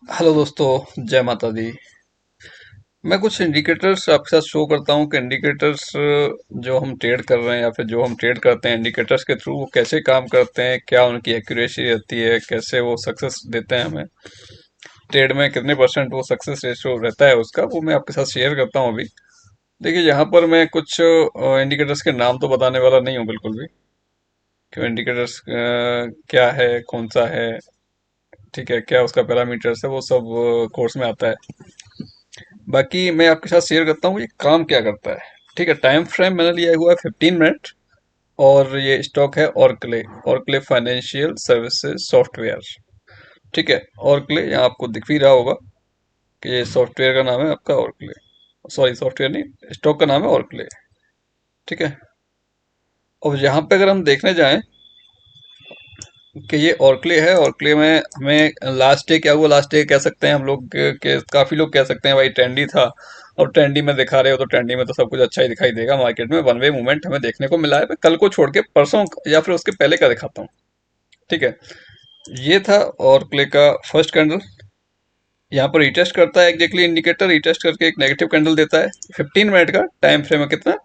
Hello दोस्तों, जय माता दी। मैं कुछ इंडिकेटर्स आपके साथ शो करता हूँ कि इंडिकेटर्स जो हम ट्रेड कर रहे हैं या फिर जो हम ट्रेड करते हैं इंडिकेटर्स के थ्रू वो कैसे काम करते हैं, क्या उनकी एक्यूरेसी रहती है, कैसे वो सक्सेस देते हैं हमें ट्रेड में, कितने परसेंट वो सक्सेस रेशियो रहता है उसका, वो मैं आपके साथ शेयर करता हूँ अभी। देखिए, यहाँ पर मैं कुछ इंडिकेटर्स के नाम तो बताने वाला नहीं हूँ बिल्कुल भी, कि इंडिकेटर्स क्या है, कौन सा है, ठीक है, क्या उसका पैरामीटर्स है, वो सब कोर्स में आता है। बाकी मैं आपके साथ शेयर करता हूँ ये काम क्या करता है। ठीक है, टाइम फ्रेम मैंने लिया हुआ है 15 मिनट, और ये स्टॉक है ऑर्कले। ऑर्कले फाइनेंशियल सर्विसेज सॉफ्टवेयर। ठीक है, ऑर्कले यहाँ आपको दिख भी रहा होगा कि ये सॉफ्टवेयर का नाम है आपका ऑर्कले। सॉरी, सॉफ्टवेयर नहीं, स्टॉक का नाम है ऑर्कले। ठीक है, और यहाँ पे अगर हम देखने जाएं कि ये ऑर्कले है, ऑर्कले में हमें लास्ट डे क्या हुआ, लास्ट डे कह सकते हैं हम लोग के काफी लोग कह सकते हैं भाई ट्रेंडी था। और ट्रेंडी में दिखा रहे हो तो ट्रेंडी में तो सब कुछ अच्छा ही दिखाई देगा। मार्केट में वन वे मूवमेंट हमें देखने को मिला है। मैं कल को छोड़ के परसों या फिर उसके पहले का दिखाता हूँ। ठीक है, ये था ऑर्कले का फर्स्ट कैंडल। यहाँ पर रिटेस्ट करता है एग्जैक्टली इंडिकेटर, रिटेस्ट करके एक नेगेटिव कैंडल देता है। 15 मिनट का टाइम फ्रेम है, कितना,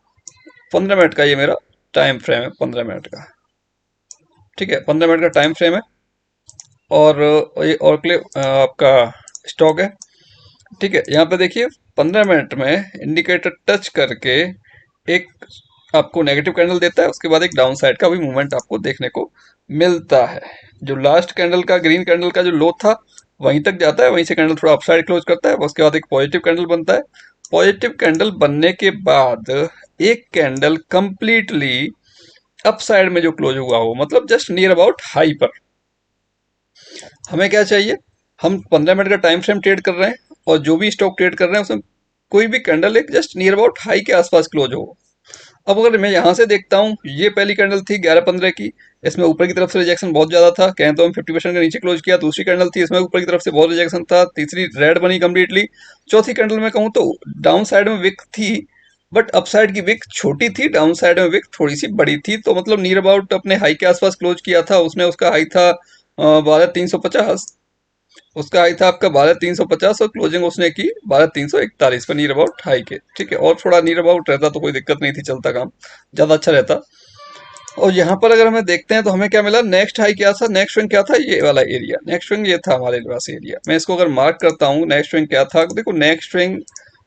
15 मिनट का ये मेरा टाइम फ्रेम है, 15 मिनट का। ठीक है, 15 मिनट का टाइम फ्रेम है। और ये ऑर्कले आपका स्टॉक है। ठीक है, यहाँ पे देखिए 15 मिनट में इंडिकेटर टच करके एक आपको नेगेटिव कैंडल देता है, उसके बाद एक डाउन साइड का भी मूवमेंट आपको देखने को मिलता है। जो लास्ट कैंडल का, ग्रीन कैंडल का जो लो था, वहीं तक जाता है, वहीं से कैंडल थोड़ा अपसाइड क्लोज करता है, उसके बाद एक पॉजिटिव कैंडल बनता है। पॉजिटिव कैंडल बनने के बाद एक कैंडल कंप्लीटली अपसाइड में जो क्लोज हुआ हो, मतलब जस्ट नियर अबाउट हाई पर। हमें क्या चाहिए, हम 15 मिनट का टाइम फ्रेम ट्रेड कर रहे हैं, और जो भी स्टॉक ट्रेड कर रहे हैं उसमें कोई भी कैंडल एक जस्ट नियर अबाउट हाई के आसपास क्लोज हो। अब अगर मैं यहाँ से देखता हूँ, ये पहली कैंडल थी 11:15 की, इसमें ऊपर की तरफ से रिजेक्शन बहुत ज्यादा था, कहें तो हम 50% के नीचे क्लोज किया। दूसरी कैंडल थी, इसमें ऊपर की तरफ से बहुत रिजेक्शन था, तीसरी रेड बनी कम्प्लीटली। चौथी कैंडल में कहूँ तो डाउन साइड में विक थी, बट अपसाइड की विक छोटी थी, डाउन साइड में विक थोड़ी सी बड़ी थी। तो मतलब नियर अबाउट अपने हाई के आसपास क्लोज किया था उसने। उसका हाई था 12,350, उसका हाई था आपका 12,350, और क्लोजिंग उसने की 12,341 पर, नियर अबाउट हाई के। ठीक है, और थोड़ा नियर अबाउट रहता तो कोई दिक्कत नहीं थी, चलता काम ज्यादा अच्छा रहता। और यहाँ पर अगर हमें देखते हैं तो हमें क्या मिला, नेक्स्ट हाई क्या था, नेक्स्ट स्विंग क्या था, ये वाला एरिया, नेक्स्ट स्विंग ये था हमारे पास एरिया। मैं इसको अगर मार्क करता हूँ, नेक्स्ट स्विंग क्या था, देखो नेक्स्ट स्विंग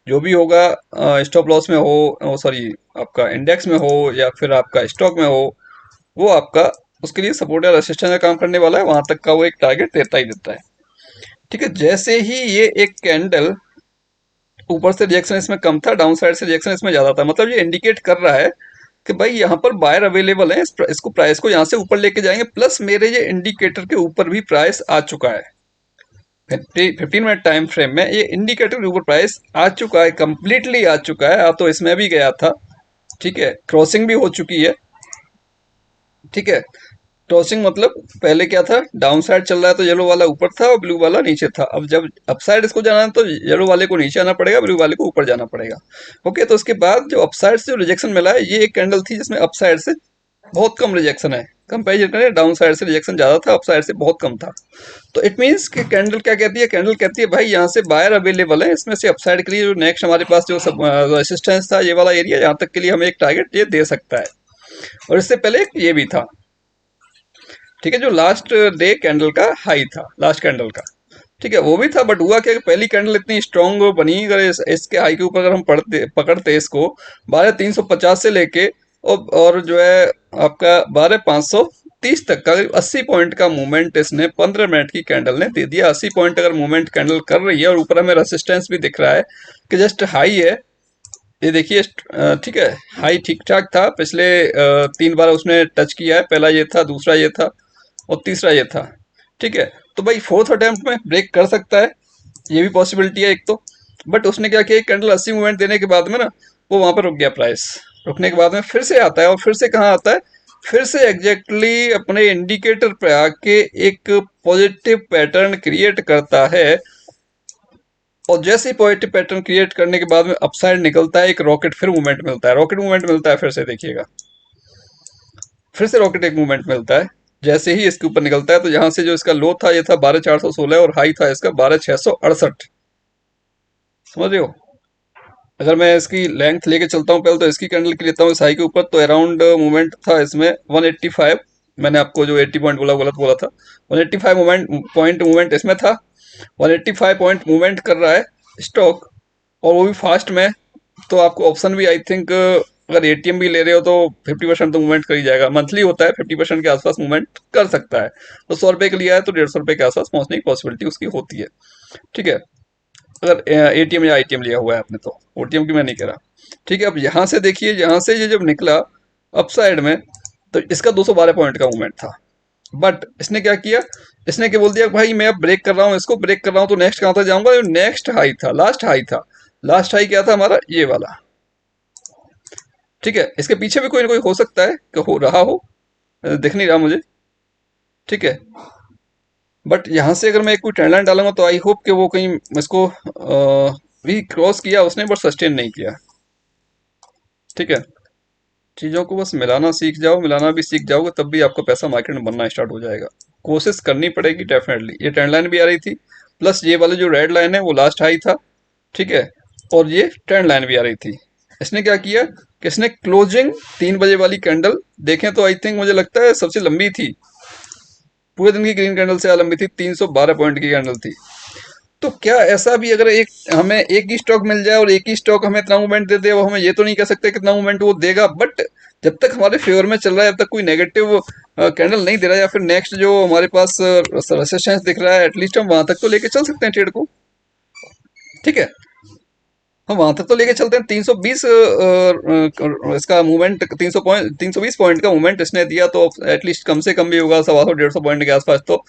जो भी होगा, स्टॉप लॉस में हो, सॉरी आपका इंडेक्स में हो या फिर आपका स्टॉक में हो, वो आपका उसके लिए सपोर्ट या रेसिस्टेंस का काम करने वाला है, वहां तक का वो एक टारगेट देता ही देता है। ठीक है, जैसे ही ये एक कैंडल, ऊपर से रिजेक्शन इसमें कम था, डाउन साइड से रिजेक्शन इसमें ज्यादा था, मतलब ये इंडिकेट कर रहा है कि भाई यहाँ पर बायर अवेलेबल है, इसको प्राइस को यहाँ से ऊपर लेके जाएंगे, प्लस मेरे ये इंडिकेटर के ऊपर भी प्राइस आ चुका है। 15 मिनट टाइम फ्रेम में ये इंडिकेटर के ऊपर प्राइस आ चुका है, कंप्लीटली आ चुका है। आ तो इसमें भी गया था, ठीक है, क्रॉसिंग भी हो चुकी है। ठीक है, क्रॉसिंग मतलब पहले क्या था, डाउन साइड चल रहा है तो येलो वाला ऊपर था और ब्लू वाला नीचे था। अब जब अपसाइड इसको जाना है तो येलो वाले को नीचे आना पड़ेगा, ब्लू वाले को ऊपर जाना पड़ेगा। ओके, तो उसके बाद जो अपसाइड से जो रिजेक्शन मिला है, ये एक कैंडल थी जिसमें अपसाइड से बहुत कम रिजेक्शन है, कंपेरिजन करें डाउन साइड से रिजेक्शन ज्यादा था, अपसाइड से बहुत कम था। तो इट मीन्स कि कैंडल क्या कहती है, कैंडल कहती है भाई यहाँ से बायर अवेलेबल है, इसमें से अपसाइड के लिए जो नेक्स्ट हमारे पास जो सब रेसिस्टेंस था, ये वाला एरिया, यहाँ तक के लिए हमें एक टारगेट ये दे सकता है। और इससे पहले एक ये भी था। ठीक है, जो लास्ट डे कैंडल का हाई था, लास्ट कैंडल का, ठीक है, वो भी था। बट हुआ क्या कि पहली कैंडल इतनी स्ट्रांग बनी, अगर इसके हाई के ऊपर अगर हम पकड़ते इसको 12,350 से लेके, और जो है आपका 12,530 तक का, 80 पॉइंट का मूवमेंट इसने 15 मिनट की कैंडल ने दे दिया। 80 पॉइंट अगर मूवमेंट कैंडल कर रही है, और ऊपर हमें रेसिस्टेंस भी दिख रहा है कि जस्ट हाई है, ये देखिए। ठीक है, हाई ठीक ठाक था, पिछले 3 बार उसने टच किया है, पहला ये था, दूसरा ये था, और तीसरा ये था। ठीक है, तो भाई फोर्थ अटेम्प्ट में ब्रेक कर सकता है, ये भी पॉसिबिलिटी है एक तो। बट उसने क्या किया, एक कैंडल 80 मूवमेंट देने के बाद में ना, वो वहां पर रुक गया प्राइस। रुकने के बाद में फिर से आता है, और फिर से कहाँ आता है, फिर से एग्जैक्टली अपने इंडिकेटर पे आके एक पॉजिटिव पैटर्न क्रिएट करता है। और जैसे ही पॉजिटिव पैटर्न क्रिएट करने के बाद में अपसाइड निकलता है, एक रॉकेट फिर मूवमेंट मिलता है, रॉकेट मूवमेंट मिलता है, फिर से देखिएगा, फिर से रॉकेट एक मूवमेंट मिलता है। जैसे ही इसके ऊपर निकलता है तो यहाँ से जो इसका लो था ये था 12,416 और हाई था इसका 12,668। समझ रहे हो? अगर मैं इसकी लेंथ लेके चलता हूँ, पहले तो इसकी कैंडल की लेता हूँ इस हाई के ऊपर, तो अराउंड मूवमेंट था इसमें 185। मैंने आपको जो 80 पॉइंट बोला गलत बोला था। 185 मूवमेंट इसमें था। 185 पॉइंट मूवमेंट कर रहा है स्टॉक, और वो भी फास्ट में। तो आपको ऑप्शन भी आई थिंक, अगर एटीएम भी ले रहे हो तो 50% तो मूवमेंट कर ही जाएगा। मंथली होता है, 50% के आसपास मूवमेंट कर सकता है। तो 100 रुपए के लिया है तो 150 रुपए के आसपास पहुंचने की पॉसिबिलिटी उसकी होती है। ठीक है, अगर एटीएम या आईटीएम लिया हुआ है आपने तो। ओटीएम की मैं नहीं कह रहा। ठीक है, अब यहाँ से देखिए, यहाँ से ये जब निकला अप साइड में, तो इसका 212 पॉइंट का मूवमेंट था। बट इसने क्या किया, इसने क्या बोल दिया, भाई मैं अब ब्रेक कर रहा हूँ, इसको ब्रेक कर रहा हूँ तो नेक्स्ट कहाँ तक जाऊंगा? जो नेक्स्ट हाई था, लास्ट हाई था। लास्ट हाई क्या था हमारा? ये वाला। ठीक है, इसके पीछे भी कोई ना कोई हो सकता है कि हो रहा हो, दिख नहीं रहा मुझे। ठीक है, बट यहाँ से अगर मैं कोई ट्रेंड लाइन डालूंगा तो आई होप कि वो कहीं इसको भी क्रॉस किया उसने, बट सस्टेन नहीं किया। ठीक है, चीज़ों को बस मिलाना सीख जाओ, मिलाना भी सीख जाओगे तब भी आपका पैसा मार्केट में बनना स्टार्ट हो जाएगा। कोशिश करनी पड़ेगी डेफिनेटली। ये ट्रेंड लाइन भी आ रही थी, प्लस ये वाला जो रेड लाइन है वो लास्ट हाई था। ठीक है, और ये ट्रेंड लाइन भी आ रही थी। इसने क्या किया कि इसने क्लोजिंग 3 बजे वाली कैंडल देखें तो आई थिंक मुझे लगता है सबसे लंबी थी पूरे दिन की। ग्रीन कैंडल से लंबी थी, 312 पॉइंट की कैंडल थी। तो क्या ऐसा भी अगर एक हमें एक ही स्टॉक मिल जाए और एक ही स्टॉक हमें इतना मूवमेंट दे दे, वो हमें ये तो नहीं कह सकते कितना मूवमेंट वो देगा। बट जब तक हमारे फेवर में चल रहा है, जब तक कोई नेगेटिव कैंडल नहीं दे रहा है, या फिर नेक्स्ट जो हमारे पास रेसिस्टेंस दिख रहा है, एटलीस्ट हम वहां तक तो लेके चल सकते हैं ट्रेड को। ठीक है, हम वहां तक तो लेके चलते हैं। 320 इसका मूवमेंट, 300 पॉइंट, 320 पॉइंट का मूवमेंट इसने दिया, तो एटलीस्ट कम से कम भी होगा 125 150 पॉइंट के आसपास तो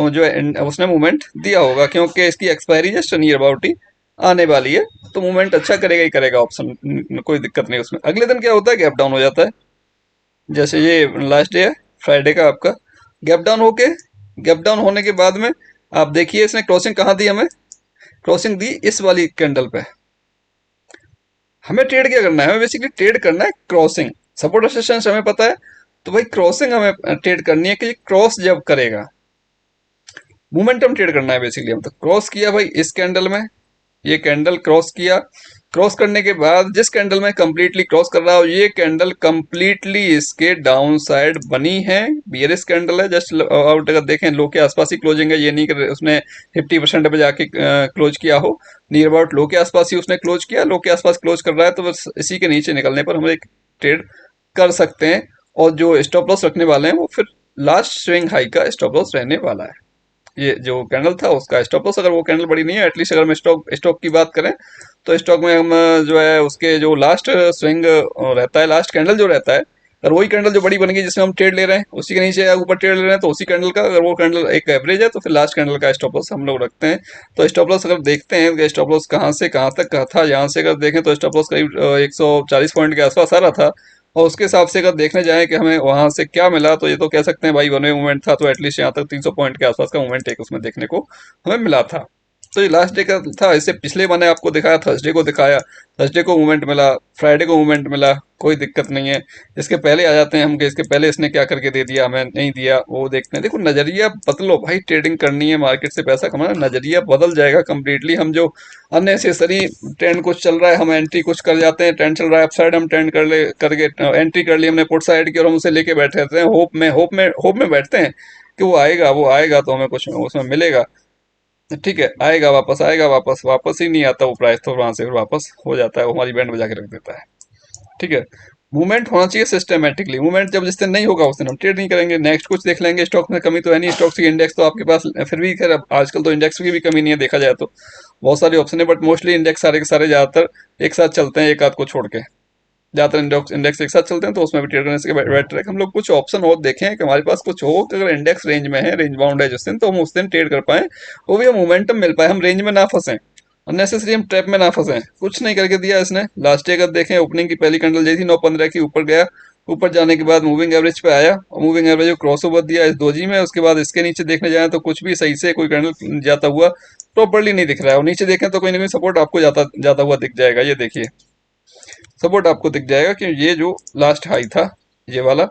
जो है उसने मूवमेंट दिया होगा, क्योंकि इसकी एक्सपायरी जस्ट नियर अबाउट ही आने वाली है। तो मूवमेंट अच्छा करेगा ही करेगा, ऑप्शन कोई दिक्कत नहीं उसमें। अगले दिन क्या होता है, गैप डाउन हो जाता है। जैसे ये लास्ट डे है फ्राइडे का आपका, गैप डाउन होके, गैप डाउन होने के बाद में आप देखिए इसने क्रॉसिंग कहाँ दी हमें? क्रॉसिंग दी इस वाली कैंडल पे। हमें ट्रेड क्या करना है? हमें बेसिकली ट्रेड करना है क्रॉसिंग। सपोर्ट रेजिस्टेंस हमें पता है, तो भाई क्रॉसिंग हमें ट्रेड करनी है कि क्रॉस जब करेगा, मोमेंटम ट्रेड करना है बेसिकली। हम तो क्रॉस किया भाई इस कैंडल में, ये कैंडल क्रॉस किया। क्रॉस करने के बाद जिस कैंडल में कंप्लीटली क्रॉस कर रहा हो, ये कैंडल कंप्लीटली इसके डाउन साइड बनी है। बियरिश कैंडल है, जस्ट आउट अगर देखें लो के आसपास ही क्लोजिंग है। ये नहीं कि उसने 50% पे जाके क्लोज किया हो, नियर अबाउट लो के आसपास ही उसने क्लोज किया। लो के आसपास क्लोज कर रहा है तो बस इसी के नीचे निकलने पर हम एक ट्रेड कर सकते हैं। और जो स्टॉप लॉस रखने वाले हैं वो फिर लास्ट स्विंग हाई का स्टॉप लॉस रहने वाला है। ये जो कैंडल था उसका स्टॉप लॉस, अगर वो कैंडल बड़ी नहीं है, एटलीस्ट अगर हम स्टॉक स्टॉक की बात करें तो स्टॉक में हम जो है उसके जो लास्ट स्विंग रहता है, लास्ट कैंडल जो रहता है, अगर वही कैंडल जो बड़ी बन गई जिसमें हम ट्रेड ले रहे हैं, उसी के नीचे या ऊपर ट्रेड ले रहे हैं, तो उसी कैंडल का अगर वो कैंडल एक एवरेज है तो फिर लास्ट कैंडल का स्टॉप लॉस हम लोग रखते हैं। तो स्टॉप लॉस अगर देखते हैं कि स्टॉप लॉस कहाँ से कहाँ तक का था, यहाँ से अगर देखें तो स्टॉप लॉस करीब 140 पॉइंट के आसपास आ रहा था। और उसके हिसाब से अगर देखने जाएं कि हमें वहां से क्या मिला, तो ये तो कह सकते हैं भाई वन वे मूवमेंट था, तो एटलीस्ट यहाँ तक 300 पॉइंट के आसपास का मूवमेंट एक उसमें देखने को हमें मिला था। तो ये लास्ट डे का था। इससे पिछले मैंने आपको दिखाया, थर्सडे को दिखाया, थर्सडे को मूवमेंट मिला, फ्राइडे को मूवमेंट मिला, कोई दिक्कत नहीं है। इसके पहले आ जाते हैं हम कि इसके पहले इसने क्या करके दे दिया, हमें नहीं दिया, वो देखते हैं। देखो नजरिया बदलो भाई, ट्रेडिंग करनी है, मार्केट से पैसा कमाना, नजरिया बदल जाएगा कम्प्लीटली। हम जो अननेसेसरी ट्रेंड कुछ चल रहा है, हम एंट्री कुछ कर जाते हैं, ट्रेंड चल रहा है अपसाइड, हम ट्रेंड कर ले करके एंट्री कर ली हमने पुट साइड की, और हम उसे लेके बैठे रहते हैं होप में बैठते हैं कि वो आएगा तो हमें कुछ उसमें मिलेगा। ठीक है, आएगा वापस, आएगा वापस, वापस ही नहीं आता वो प्राइस, तो वहां से फिर वापस हो जाता है, वो हमारी बैंड बजा के रख देता है। ठीक है, मूवमेंट होना चाहिए सिस्टमेटिकली। मूवमेंट जब जिस दिन नहीं होगा उस दिन हम ट्रेड नहीं करेंगे, नेक्स्ट कुछ देख लेंगे। स्टॉक में कमी तो है नहीं, स्टॉक्स की इंडेक्स तो आपके पास फिर भी, खैर अब आजकल तो इंडेक्स की भी कमी नहीं है देखा जाए तो, बहुत सारे ऑप्शन है, बट मोस्टली इंडेक्स सारे के सारे ज्यादातर एक साथ चलते हैं, एक आध को छोड़ के ज्यादातर इंडेक्स इंडेक्स एक साथ चलते हैं। तो उसमें भी ट्रेड करने से बेटर है कि हम लोग कुछ ऑप्शन और देखें कि हमारे पास कुछ हो कि अगर इंडेक्स रेंज में है, रेंज बाउंड है जिस दिन, तो हम उस दिन ट्रेड कर पाए, वो भी मोमेंटम मिल पाए, हम रेंज में ना फंसे, अननेसेसरी हम ट्रैप में ना फंसे। कुछ नहीं करके दिया इसने। लास्ट डे अगर देखें, ओपनिंग की पहली कैंडल जैसी 915 की ऊपर गया, ऊपर जाने के बाद मूविंग एवरेज पे आया, और मूविंग एवरेज को क्रॉस ओवर दिया इस दोजी में। उसके बाद इसके नीचे देखने जाए तो कुछ भी सही से कोई कैंडल जाता हुआ प्रॉपरली नहीं दिख रहा है, और नीचे देखें तो कोई ना कोई सपोर्ट आपको जाता जाता हुआ दिख जाएगा। ये देखिए, सपोर्ट आपको दिख जाएगा कि ये जो लास्ट हाई था, ये वाला,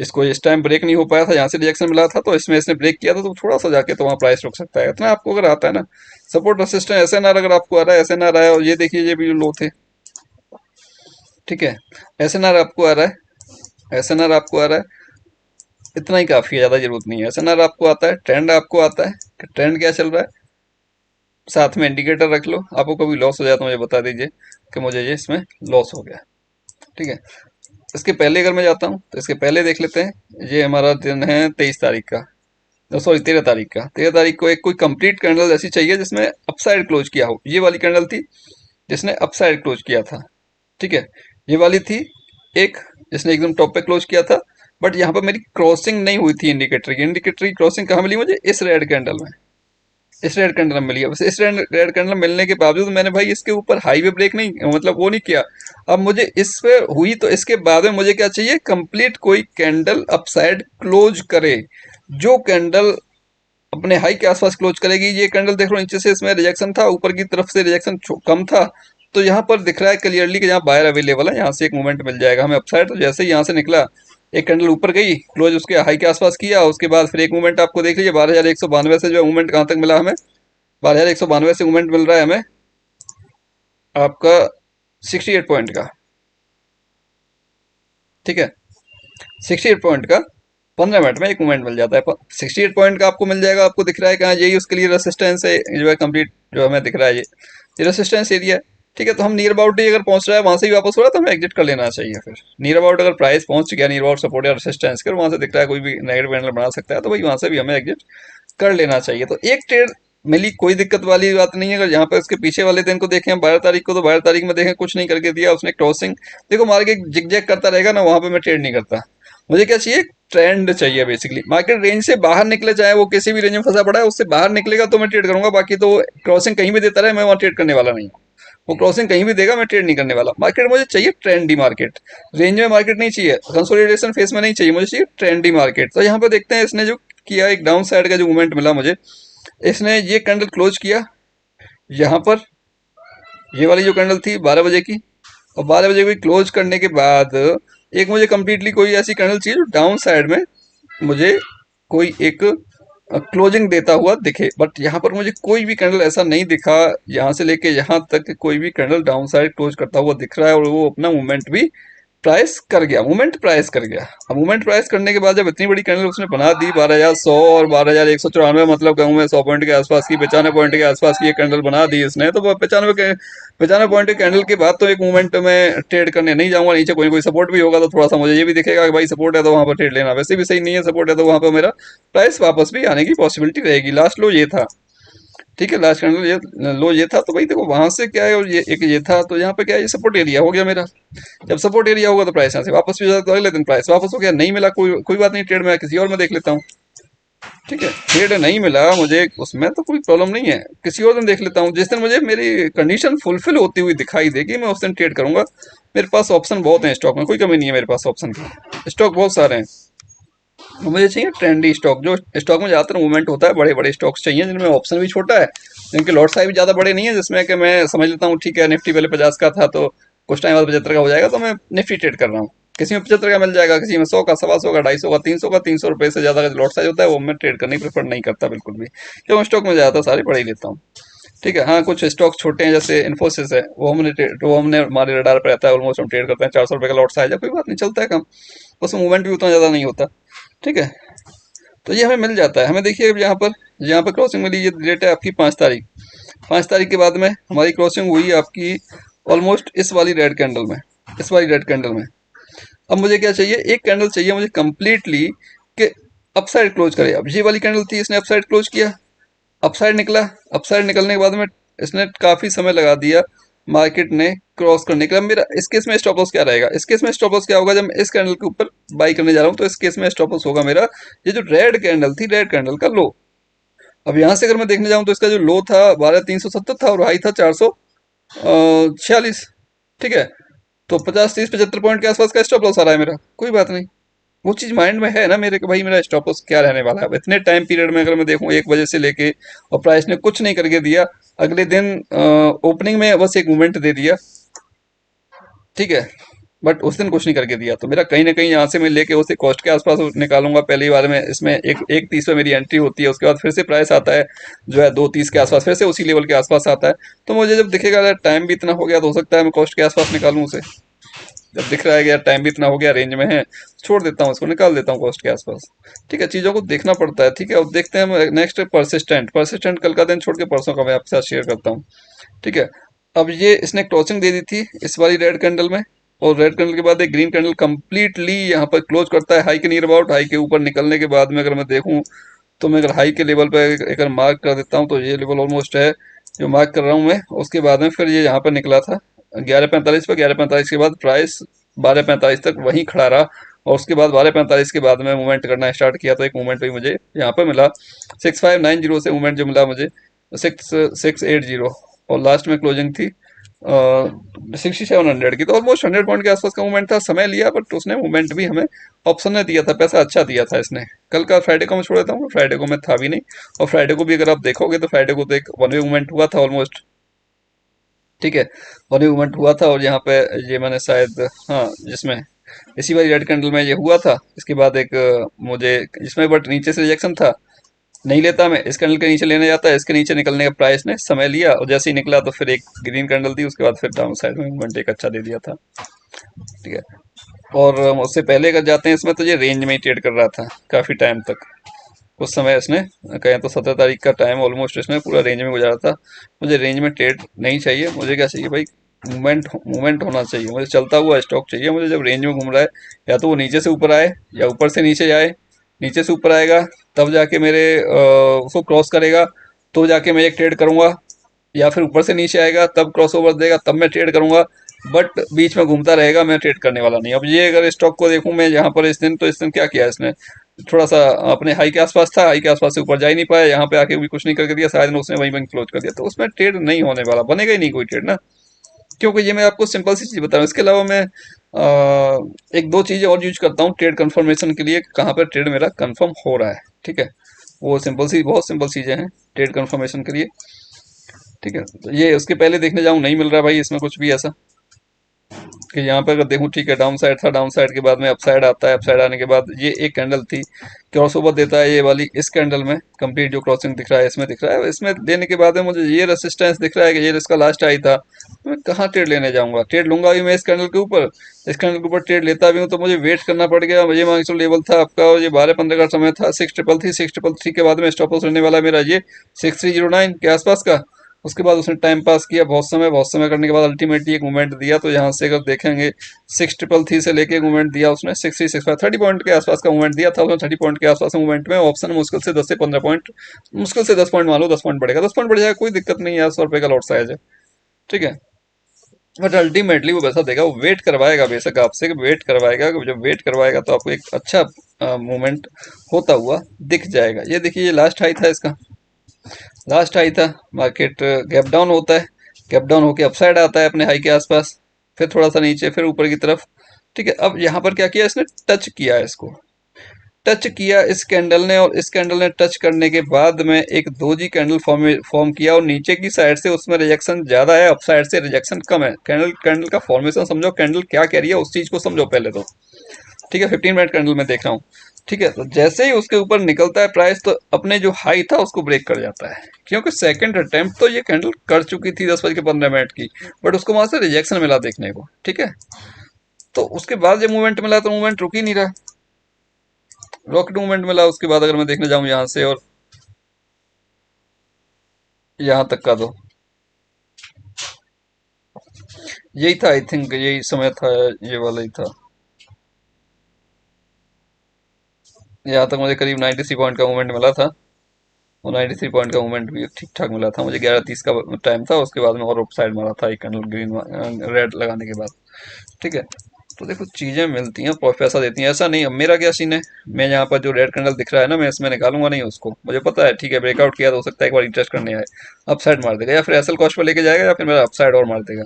इसको इस टाइम ब्रेक नहीं हो पाया था, यहाँ से रिजेक्शन मिला था, तो इसमें इसने ब्रेक किया था, तो थोड़ा सा जाके तो वहाँ प्राइस रुक सकता है, इतना आपको अगर आता है ना। सपोर्ट रेसिस्टेंस ऐसे ना अगर आपको आ रहा है, ऐसे ना रहा है, और ये देखिए ये भी जो लो थे, ठीक है, ऐसे ना आपको आ रहा है, ऐसे ना आपको आ रहा है, इतना ही काफी है, ज्यादा जरूरत नहीं है। ऐसे ना आपको आता है, ट्रेंड आपको आता है कि ट्रेंड क्या चल रहा है, साथ में इंडिकेटर रख लो, आपको कभी लॉस हो जाए तो मुझे बता दीजिए कि मुझे ये इसमें लॉस हो गया, ठीक है। इसके पहले अगर मैं जाता हूँ तो इसके पहले देख लेते हैं, ये हमारा दिन है 23 तारीख का, सॉरी 13 तारीख का। 13 तारीख को एक कोई कंप्लीट कैंडल ऐसी चाहिए जिसमें अपसाइड क्लोज किया हो, ये वाली कैंडल थी जिसने अपसाइड क्लोज किया था, ठीक है। ये वाली थी एक, जिसने एकदम टॉप पे क्लोज किया था, बट यहाँ पर मेरी क्रॉसिंग नहीं हुई थी इंडिकेटर की। इंडिकेटर की क्रॉसिंग कहाँ मिली मुझे, इस रेड कैंडल में, इस रेड कैंडल में मिली है। बस इस रेड कैंडल मिलने के बावजूद मैंने भाई इसके ऊपर हाईवे ब्रेक नहीं, मतलब वो नहीं किया। अब मुझे इस पे हुई, तो इसके बाद में मुझे क्या चाहिए, कंप्लीट कोई कैंडल अपसाइड क्लोज करे, जो कैंडल अपने हाई के आसपास क्लोज करेगी। ये कैंडल देख लो, नीचे से इसमें रिजेक्शन था, ऊपर की तरफ से रिजेक्शन कम था, तो यहाँ पर दिख रहा है क्लियरली कि यहाँ बायर अवेलेबल है, यहाँ से एक मूवमेंट मिल जाएगा हमें अपसाइड। तो जैसे ही यहाँ से निकला, एक कैंडल ऊपर गई, क्लोज उसके हाई के आसपास किया, उसके बाद फिर एक मूवमेंट आपको देख लीजिए 12,192 से जो मूवमेंट कहाँ तक मिला हमें, 12,192 से मूवमेंट मिल रहा है हमें आपका 68 पॉइंट का, ठीक है। 68 पॉइंट का 15 मिनट में एक मूवमेंट मिल जाता है। 68 पॉइंट का आपको मिल जाएगा, आपको दिख रहा है कि हाँ यही उसके लिए रेसिस्टेंस है, जो है कंप्लीट जो हमें दिख रहा है, ये रेसिस्टेंस एरिया है, ठीक है। तो हम नियर अबाउट ही अगर पहुंच रहा है, वहां से ही वापस हो रहा है, तो हमें एग्जिट कर लेना चाहिए। फिर नियर अबाउट अगर प्राइस पहुंच गया, नियर अबाउट सपोर्ट या रेसिस्टेंस कर, वहां से दिख रहा है कोई भी नेगेटिव कैंडल बना सकता है, तो भाई वहां से भी हमें एग्जिट कर लेना चाहिए। तो एक ट्रेड मिली, कोई दिक्कत वाली बात नहीं है। अगर यहाँ पे उसके पीछे वाले दिन को देखें 12 तारीख को, तो 12 तारीख में देखें कुछ नहीं करके दिया उसने, क्रॉसिंग देखो, मार्केट जिग जैग करता रहेगा ना, वहां पे मैं ट्रेड नहीं करता। मुझे क्या चाहिए, ट्रेंड चाहिए बेसिकली। मार्केट रेंज से बाहर निकले, चाहे वो किसी भी रेंज में फंसा पड़ा है, उससे बाहर निकलेगा तो मैं ट्रेड करूंगा, बाकी तो क्रॉसिंग कहीं भी देता रहे, मैं वहां ट्रेड करने वाला नहीं हूँ। वो क्रॉसिंग कहीं भी देगा, मैं ट्रेड नहीं करने वाला। मार्केट मुझे चाहिए ट्रेंडी मार्केट, रेंज में मार्केट नहीं चाहिए, कंसोलिडेशन फेस में नहीं चाहिए, मुझे चाहिए ट्रेंडी मार्केट। तो यहाँ पे देखते हैं इसने जो किया, एक डाउन साइड का जो मूवमेंट मिला मुझे, इसने ये कैंडल क्लोज किया यहाँ पर, ये वाली जो कैंडल थी 12 बजे की, और 12 बजे की क्लोज करने के बाद एक मुझे कंप्लीटली कोई ऐसी कैंडल चाहिए जो डाउन साइड में मुझे कोई एक क्लोजिंग देता हुआ दिखे। बट यहाँ पर मुझे कोई भी कैंडल ऐसा नहीं दिखा, यहाँ से लेके यहाँ तक कोई भी कैंडल डाउन साइड क्लोज करता हुआ दिख रहा है, और वो अपना मूवमेंट भी प्राइस कर गया, मूवमेंट प्राइस कर गया। अब मूवमेंट प्राइस करने के बाद जब इतनी बड़ी कैंडल उसने बना दी, 12,100 और 12,194, मतलब कहूँ मैं 100 पॉइंट के आसपास की, 95 पॉइंट के आसपास की एक कैंडल बना दी इसने, तो 95 पॉइंट के कैंडल के बाद तो एक मूवमेंट में ट्रेड करने नहीं जाऊंगा। नीचे कोई ना कोई सपोर्ट भी होगा, तो थोड़ा सा मुझे ये भी दिखेगा कि भाई सपोर्ट है तो वहां पर ट्रेड लेना, वैसे भी सही नहीं है सपोर्ट है तो वहां पर मेरा प्राइस वापस भी आने की पॉसिबिलिटी रहेगी। लास्ट लो ये था, ठीक है, लास्ट कैंडल ये लो ये था, तो भाई देखो वहां से क्या है, और ये एक ये था, तो यहाँ पे क्या है, ये सपोर्ट एरिया हो गया मेरा। जब सपोर्ट एरिया होगा तो प्राइस यहाँ से वापस भी जाता, तो अगले दिन प्राइस वापस हो गया। नहीं मिला, कोई बात नहीं, ट्रेड में किसी और में देख लेता हूँ, ठीक है। ट्रेड नहीं मिला मुझे उसमें तो कोई प्रॉब्लम नहीं है, किसी और दिन देख लेता हूँ। जिस दिन मुझे मेरी कंडीशन फुलफिल होती हुई दिखाई देगी, मैं उस दिन ट्रेड करूंगा। मेरे पास ऑप्शन बहुत हैं स्टॉक में, कोई कमी नहीं है मेरे पास ऑप्शन की, स्टॉक बहुत सारे हैं। तो मुझे चाहिए ट्रेंडी स्टॉक, जो स्टॉक में ज़्यादातर मूवमेंट होता है, बड़े बड़े स्टॉक्स चाहिए जिनमें ऑप्शन भी छोटा है, जिनके लॉट साइज भी ज़्यादा बड़े नहीं है, जिसमें कि मैं समझ लेता हूँ ठीक है, निफ्टी पहले 50 का था, तो कुछ टाइम बाद 75 का हो जाएगा, तो मैं निफ्टी ट्रेड कर रहा हूँ। किसी में 75 का मिल जाएगा, किसी में 100 का, 125 का, 250 का, 300 का, 300 रुपये से ज़्यादा का लॉट साइज होता है, वो मैं ट्रेड करने की प्रेफर नहीं करता बिल्कुल भी, क्योंकि स्टॉक में ज़्यादातर सारे बड़े ही लेता हूँ, ठीक है। हाँ, कुछ स्टॉक छोटे हैं, जैसे इन्फोसिस है, वो हमने हमारे रडार पर रहता है, ऑलमोस्ट हम ट्रेड करते हैं, 400 रुपये का लॉट साइज है, कोई बात नहीं, चलता है कम, उसमें मूवमेंट भी उतना ज़्यादा नहीं होता, ठीक है। तो ये हमें मिल जाता है। हमें देखिए अब यहाँ पर क्रॉसिंग मिली, ये डेट है आपकी 5 तारीख। 5 तारीख के बाद में हमारी क्रॉसिंग हुई आपकी ऑलमोस्ट इस वाली रेड कैंडल में, इस वाली रेड कैंडल में। अब मुझे क्या चाहिए, एक कैंडल चाहिए मुझे कंप्लीटली कि अपसाइड क्लोज करे। अब ये वाली कैंडल थी, इसने अपसाइड क्लोज किया, अपसाइड निकला, अपसाइड निकलने के बाद में इसने काफी समय लगा दिया मार्केट ने क्रॉस करने के लिए। अब मेरा इस केस में स्टॉप लॉस क्या रहेगा, इस केस में स्टॉप लॉस क्या होगा, जब मैं इस कैंडल के ऊपर बाई करने जा रहा हूँ, तो इस केस में स्टॉप लॉस होगा मेरा ये जो रेड कैंडल थी, रेड कैंडल का लो। अब यहाँ से अगर मैं देखने जाऊँ, तो इसका जो लो था 12,370 था, और हाई था 446, ठीक है। तो 50, 30, 75 पॉइंट के आसपास का स्टॉप लॉस आ रहा है मेरा, कोई बात नहीं। वो चीज माइंड में है ना मेरे कि भाई मेरा स्टॉप लॉस क्या रहने वाला है। अब इतने टाइम पीरियड में अगर मैं देखूं 1 बजे से लेके, और प्राइस ने कुछ नहीं करके दिया, अगले दिन ओपनिंग में बस एक मूवमेंट दे दिया, ठीक है, बट उस दिन कुछ नहीं करके दिया, तो मेरा कहीं ना कहीं यहाँ से मैं लेके उसे कॉस्ट के आसपास निकालूंगा पहली बार में। इसमें एक 30 पे मेरी एंट्री होती है, उसके बाद फिर से प्राइस आता है जो है 2:30 के आसपास, फिर से उसी लेवल के आसपास आता है। तो मुझे जब दिखेगा टाइम भी इतना हो गया, तो हो सकता है मैं कॉस्ट के आसपास निकालूं उसे। जब दिख रहा है कि यार टाइम भी इतना हो गया, रेंज में है, छोड़ देता हूँ उसको, निकाल देता हूँ कॉस्ट के आसपास। ठीक है, चीज़ों को देखना पड़ता है। ठीक है, अब देखते हैं नेक्स्ट परसिस्टेंट। परसिस्टेंट कल का दिन छोड़ के परसों का मैं आपके साथ शेयर करता हूँ। ठीक है, अब ये इसने क्रॉसिंग दे दी थी इस वाली रेड कैंडल में, और रेड कैंडल के बाद एक ग्रीन कैंडल कंप्लीटली यहाँ पर क्लोज करता है हाई के नियर अबाउट। हाई के ऊपर निकलने के बाद में अगर मैं देखूँ, तो मैं अगर हाई के लेवल पे अगर मार्क कर देता हूँ, तो ये लेवल ऑलमोस्ट है जो मार्क कर रहा हूँ मैं। उसके बाद में फिर ये यहाँ पर निकला था 11:45 पर। 11:45 के बाद प्राइस 12:45 तक वहीं खड़ा रहा, और उसके बाद 12:45 के बाद में मूवमेंट करना स्टार्ट किया। तो एक मूवमेंट भी मुझे यहाँ पर मिला 6590 से, मूवमेंट जो मिला मुझे 6680, और लास्ट में क्लोजिंग थी 6700 की। तो ऑलमोस्ट 100 पॉइंट के आसपास का मूवमेंट था। समय लिया, बट उसने मूवमेंट भी हमें ऑप्शन ने दिया था, पैसा अच्छा दिया था इसने। कल का फ्राइडे को मैं छोड़ देता हूँ, फ्राइडे को मैं था भी नहीं। और फ्राइडे को भी अगर आप देखोगे, तो फ्राइडे को तो एक वन वे मूवमेंट हुआ था ऑलमोस्ट। ठीक है, वन वे मूवमेंट हुआ था, और यहाँ पे ये मैंने शायद, हाँ, जिसमें इसी वाली रेड कैंडल में ये हुआ था। इसके बाद एक मुझे इसमें बट नीचे से रिजेक्शन था, नहीं लेता मैं। इस कैंडल के नीचे लेने जाता है, इसके नीचे निकलने का प्राइस ने समय लिया, और जैसे ही निकला तो फिर एक ग्रीन कैंडल दी, उसके बाद फिर डाउन साइड में मूवमेंट एक अच्छा दे दिया था। ठीक है, और उससे पहले अगर जाते हैं इसमें, तो ये रेंज में ही ट्रेड कर रहा था काफ़ी टाइम तक। उस समय इसने कहें तो 17 तारीख का टाइम ऑलमोस्ट इसने पूरा रेंज में गुजारा था। मुझे रेंज में ट्रेड नहीं चाहिए, मुझे क्या चाहिए भाई, मूवमेंट मूवमेंट होना चाहिए। मुझे चलता हुआ स्टॉक चाहिए। मुझे जब रेंज में घूम रहा है, या तो वो नीचे से ऊपर आए या ऊपर से नीचे जाए। नीचे से ऊपर आएगा तब जाके मेरे उसको क्रॉस करेगा, तो जाके मैं एक ट्रेड करूंगा, या फिर ऊपर से नीचे आएगा तब क्रॉस ओवर देगा तब मैं ट्रेड करूंगा। बट बीच में घूमता रहेगा, मैं ट्रेड करने वाला नहीं। अब ये अगर स्टॉक को देखूं मैं यहाँ पर इस दिन, तो इस दिन क्या किया इसने, थोड़ा सा अपने हाई के आसपास था, हाई के आसपास से ऊपर जा ही नहीं पाया, यहाँ पे आके भी कुछ नहीं करके दिया, शायद उसने वहीं वहीं क्लोज कर दिया। तो उसमें ट्रेड नहीं होने वाला, बनेगा ही नहीं कोई ट्रेड ना। क्योंकि ये मैं आपको सिंपल सी चीज बता रहा हूँ। इसके अलावा मैं एक दो चीजें और यूज करता हूँ ट्रेड कंफर्मेशन के लिए, कहाँ पर ट्रेड मेरा कंफर्म हो रहा है। ठीक है, वो सिंपल सी, बहुत सिंपल चीजें हैं ट्रेड कंफर्मेशन के लिए। ठीक है, तो ये उसके पहले देखने जाऊँ, नहीं मिल रहा भाई इसमें कुछ भी ऐसा कि यहाँ पे अगर देखूँ। ठीक है, डाउन साइड था, डाउन साइड के बाद में अपसाइड आता है, अपसाइड आने के बाद ये एक कैंडल थी, क्रॉसओवर देता है ये वाली इस कैंडल में, कंप्लीट जो क्रॉसिंग दिख रहा है इसमें दिख रहा है। इसमें देने के बाद में मुझे ये रेसिस्टेंस दिख रहा है कि ये इसका लास्ट हाई था। तो मैं कहाँ ट्रेड लेने जाऊंगा, ट्रेड लूंगा भी मैं इस कैंडल के ऊपर। इस कैंडल के ऊपर ट्रेड लेता भी हूँ तो मुझे वेट करना पड़ गया। ये मान के लेवल था आपका, और ये 12:15 का समय था, 6333, 6333 के बाद में स्टॉप लॉस रहने वाला मेरा ये 6309 के आसपास का। उसके बाद उसने टाइम पास किया बहुत समय करने के बाद अल्टीमेटली एक मूवमेंट दिया। तो यहाँ से अगर देखेंगे 6333 से लेके मूवमेंट दिया उसने 6365, 30 पॉइंट के आसपास का मूवमेंट दिया था उसने। 30 पॉइंट के आसपास मूवमेंट में ऑप्शन मुश्किल से 10 से 15 पॉइंट, मुश्किल से 10 पॉइंट मान लो, 10 पॉइंट बढ़ेगा, 10 पॉइंट बढ़ जाएगा, कोई दिक्कत नहीं है, 100 रुपये का लॉट साइज है। ठीक है, बट अल्टीमेटली वो पैसा देगा, वो वेट करवाएगा बेशक आपसे, वेट करवाएगा। जब वेट करवाएगा तो आपको एक अच्छा मूवमेंट होता हुआ दिख जाएगा। ये देखिए, ये लास्ट हाई था इसका, लास्ट हाई था। मार्केट गैप डाउन होता है, गैप डाउन होके अपसाइड आता है अपने हाई के आसपास, फिर थोड़ा सा नीचे, फिर ऊपर की तरफ। ठीक है, अब यहाँ पर क्या किया इसने, टच किया इसको, टच किया इस कैंडल ने, और इस कैंडल ने टच करने के बाद में एक दोजी कैंडल फॉर्म किया, और नीचे की साइड से उसमें रिजेक्शन ज्यादा है, अप साइड से रिजेक्शन कम है। कैंडल कैंडल का फॉर्मेशन समझो, कैंडल क्या कह रही है उस चीज को समझो पहले तो। ठीक है, 15 मिनट कैंडल में देख रहा हूँ। ठीक है, तो जैसे ही उसके ऊपर निकलता है प्राइस, तो अपने जो हाई था उसको ब्रेक कर जाता है, क्योंकि सेकंड अटेम्प्ट तो ये कैंडल कर चुकी थी 10:15 की, बट उसको वहां से रिजेक्शन मिला देखने को। ठीक है, तो उसके बाद जब मूवमेंट मिला, तो मूवमेंट रुक ही नहीं रहा, रॉकेट मूवमेंट मिला उसके बाद। अगर मैं देखने जाऊं यहाँ से और यहाँ तक का, तो यही था, आई थिंक यही समय था, ये वाला ही था। यहाँ तक मुझे करीब 93 पॉइंट का मूवमेंट मिला था, और 93 पॉइंट का मूवमेंट भी ठीक ठाक मिला था मुझे। 11:30 का टाइम था, उसके बाद में और साइड मारा था एक कैंडल ग्रीन रेड लगाने के बाद। ठीक है, तो देखो चीजें मिलती हैं, पैसा देती हैं, ऐसा नहीं। अब मेरा क्या सीन है, मैं यहाँ पर जो रेड कैंडल दिख रहा है ना, मैं इसमें निकालूंगा नहीं उसको, मुझे पता है। ठीक है, ब्रेकआउट किया तो हो सकता है एक बार इंटरेस्ट करने आए, अपसाइड मार देगा, या फिर एसएल कॉस्ट पर लेके जाएगा, या फिर मेरा अपसाइड और मार देगा।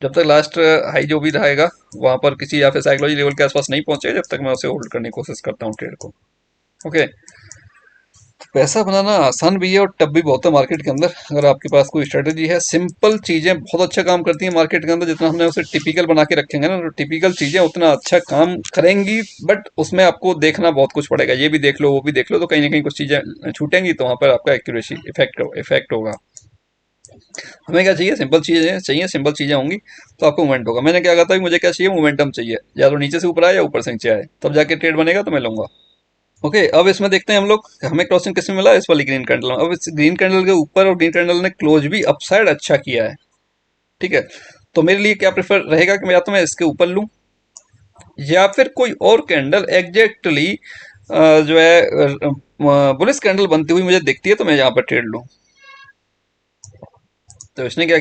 जब तक लास्ट हाई जो भी रहेगा वहां पर किसी, या फिर साइकोलॉजी लेवल के आसपास नहीं पहुंचे, जब तक मैं उसे होल्ड करने की कोशिश करता हूँ ट्रेड को। ओके, पैसा बनाना आसान भी है और टफ भी बहुत है मार्केट के अंदर। अगर आपके पास कोई स्ट्रेटजी है, सिंपल चीजें बहुत अच्छा काम करती हैं मार्केट के अंदर। जितना हमने उसे टिपिकल बना के रखेंगे ना, तो टिपिकल चीजें उतना अच्छा काम करेंगी, बट उसमें आपको देखना बहुत कुछ पड़ेगा। ये भी देख लो, वो भी देख लो, तो कहीं ना कहीं कुछ चीजें छूटेंगी, तो वहां पर आपका एक्यूरेसी इफेक्ट होगा। हमें क्या चाहिए? सिंपल चीजें चाहिए, सिंपल चीजें होंगी तो आपको मूवमेंट होगा। मैंने क्या कहा था कि मुझे क्या चाहिए? मोमेंटम चाहिए, या तो नीचे से ऊपर आए या ऊपर से नीचे आए, तब जाके ट्रेड बनेगा, तो मैं लूंगा। ओके, अब इसमें देखते हैं हम लोग हमें क्रॉसिंग किस में मिला, इस वाली ग्रीन कैंडल में। अब इस ग्रीन कैंडल के ऊपर, और ग्रीन कैंडल ने क्लोज भी अपसाइड अच्छा किया है। ठीक है, तो मेरे लिए क्या प्रेफर रहेगा कि मैं या तो मैं इसके ऊपर लूं, या फिर कोई और कैंडल एग्जैक्टली जो है बुलिश कैंडल बनती हुई मुझे दिखती है, तो मैं यहाँ पर ट्रेड लूं। तो इसने क्या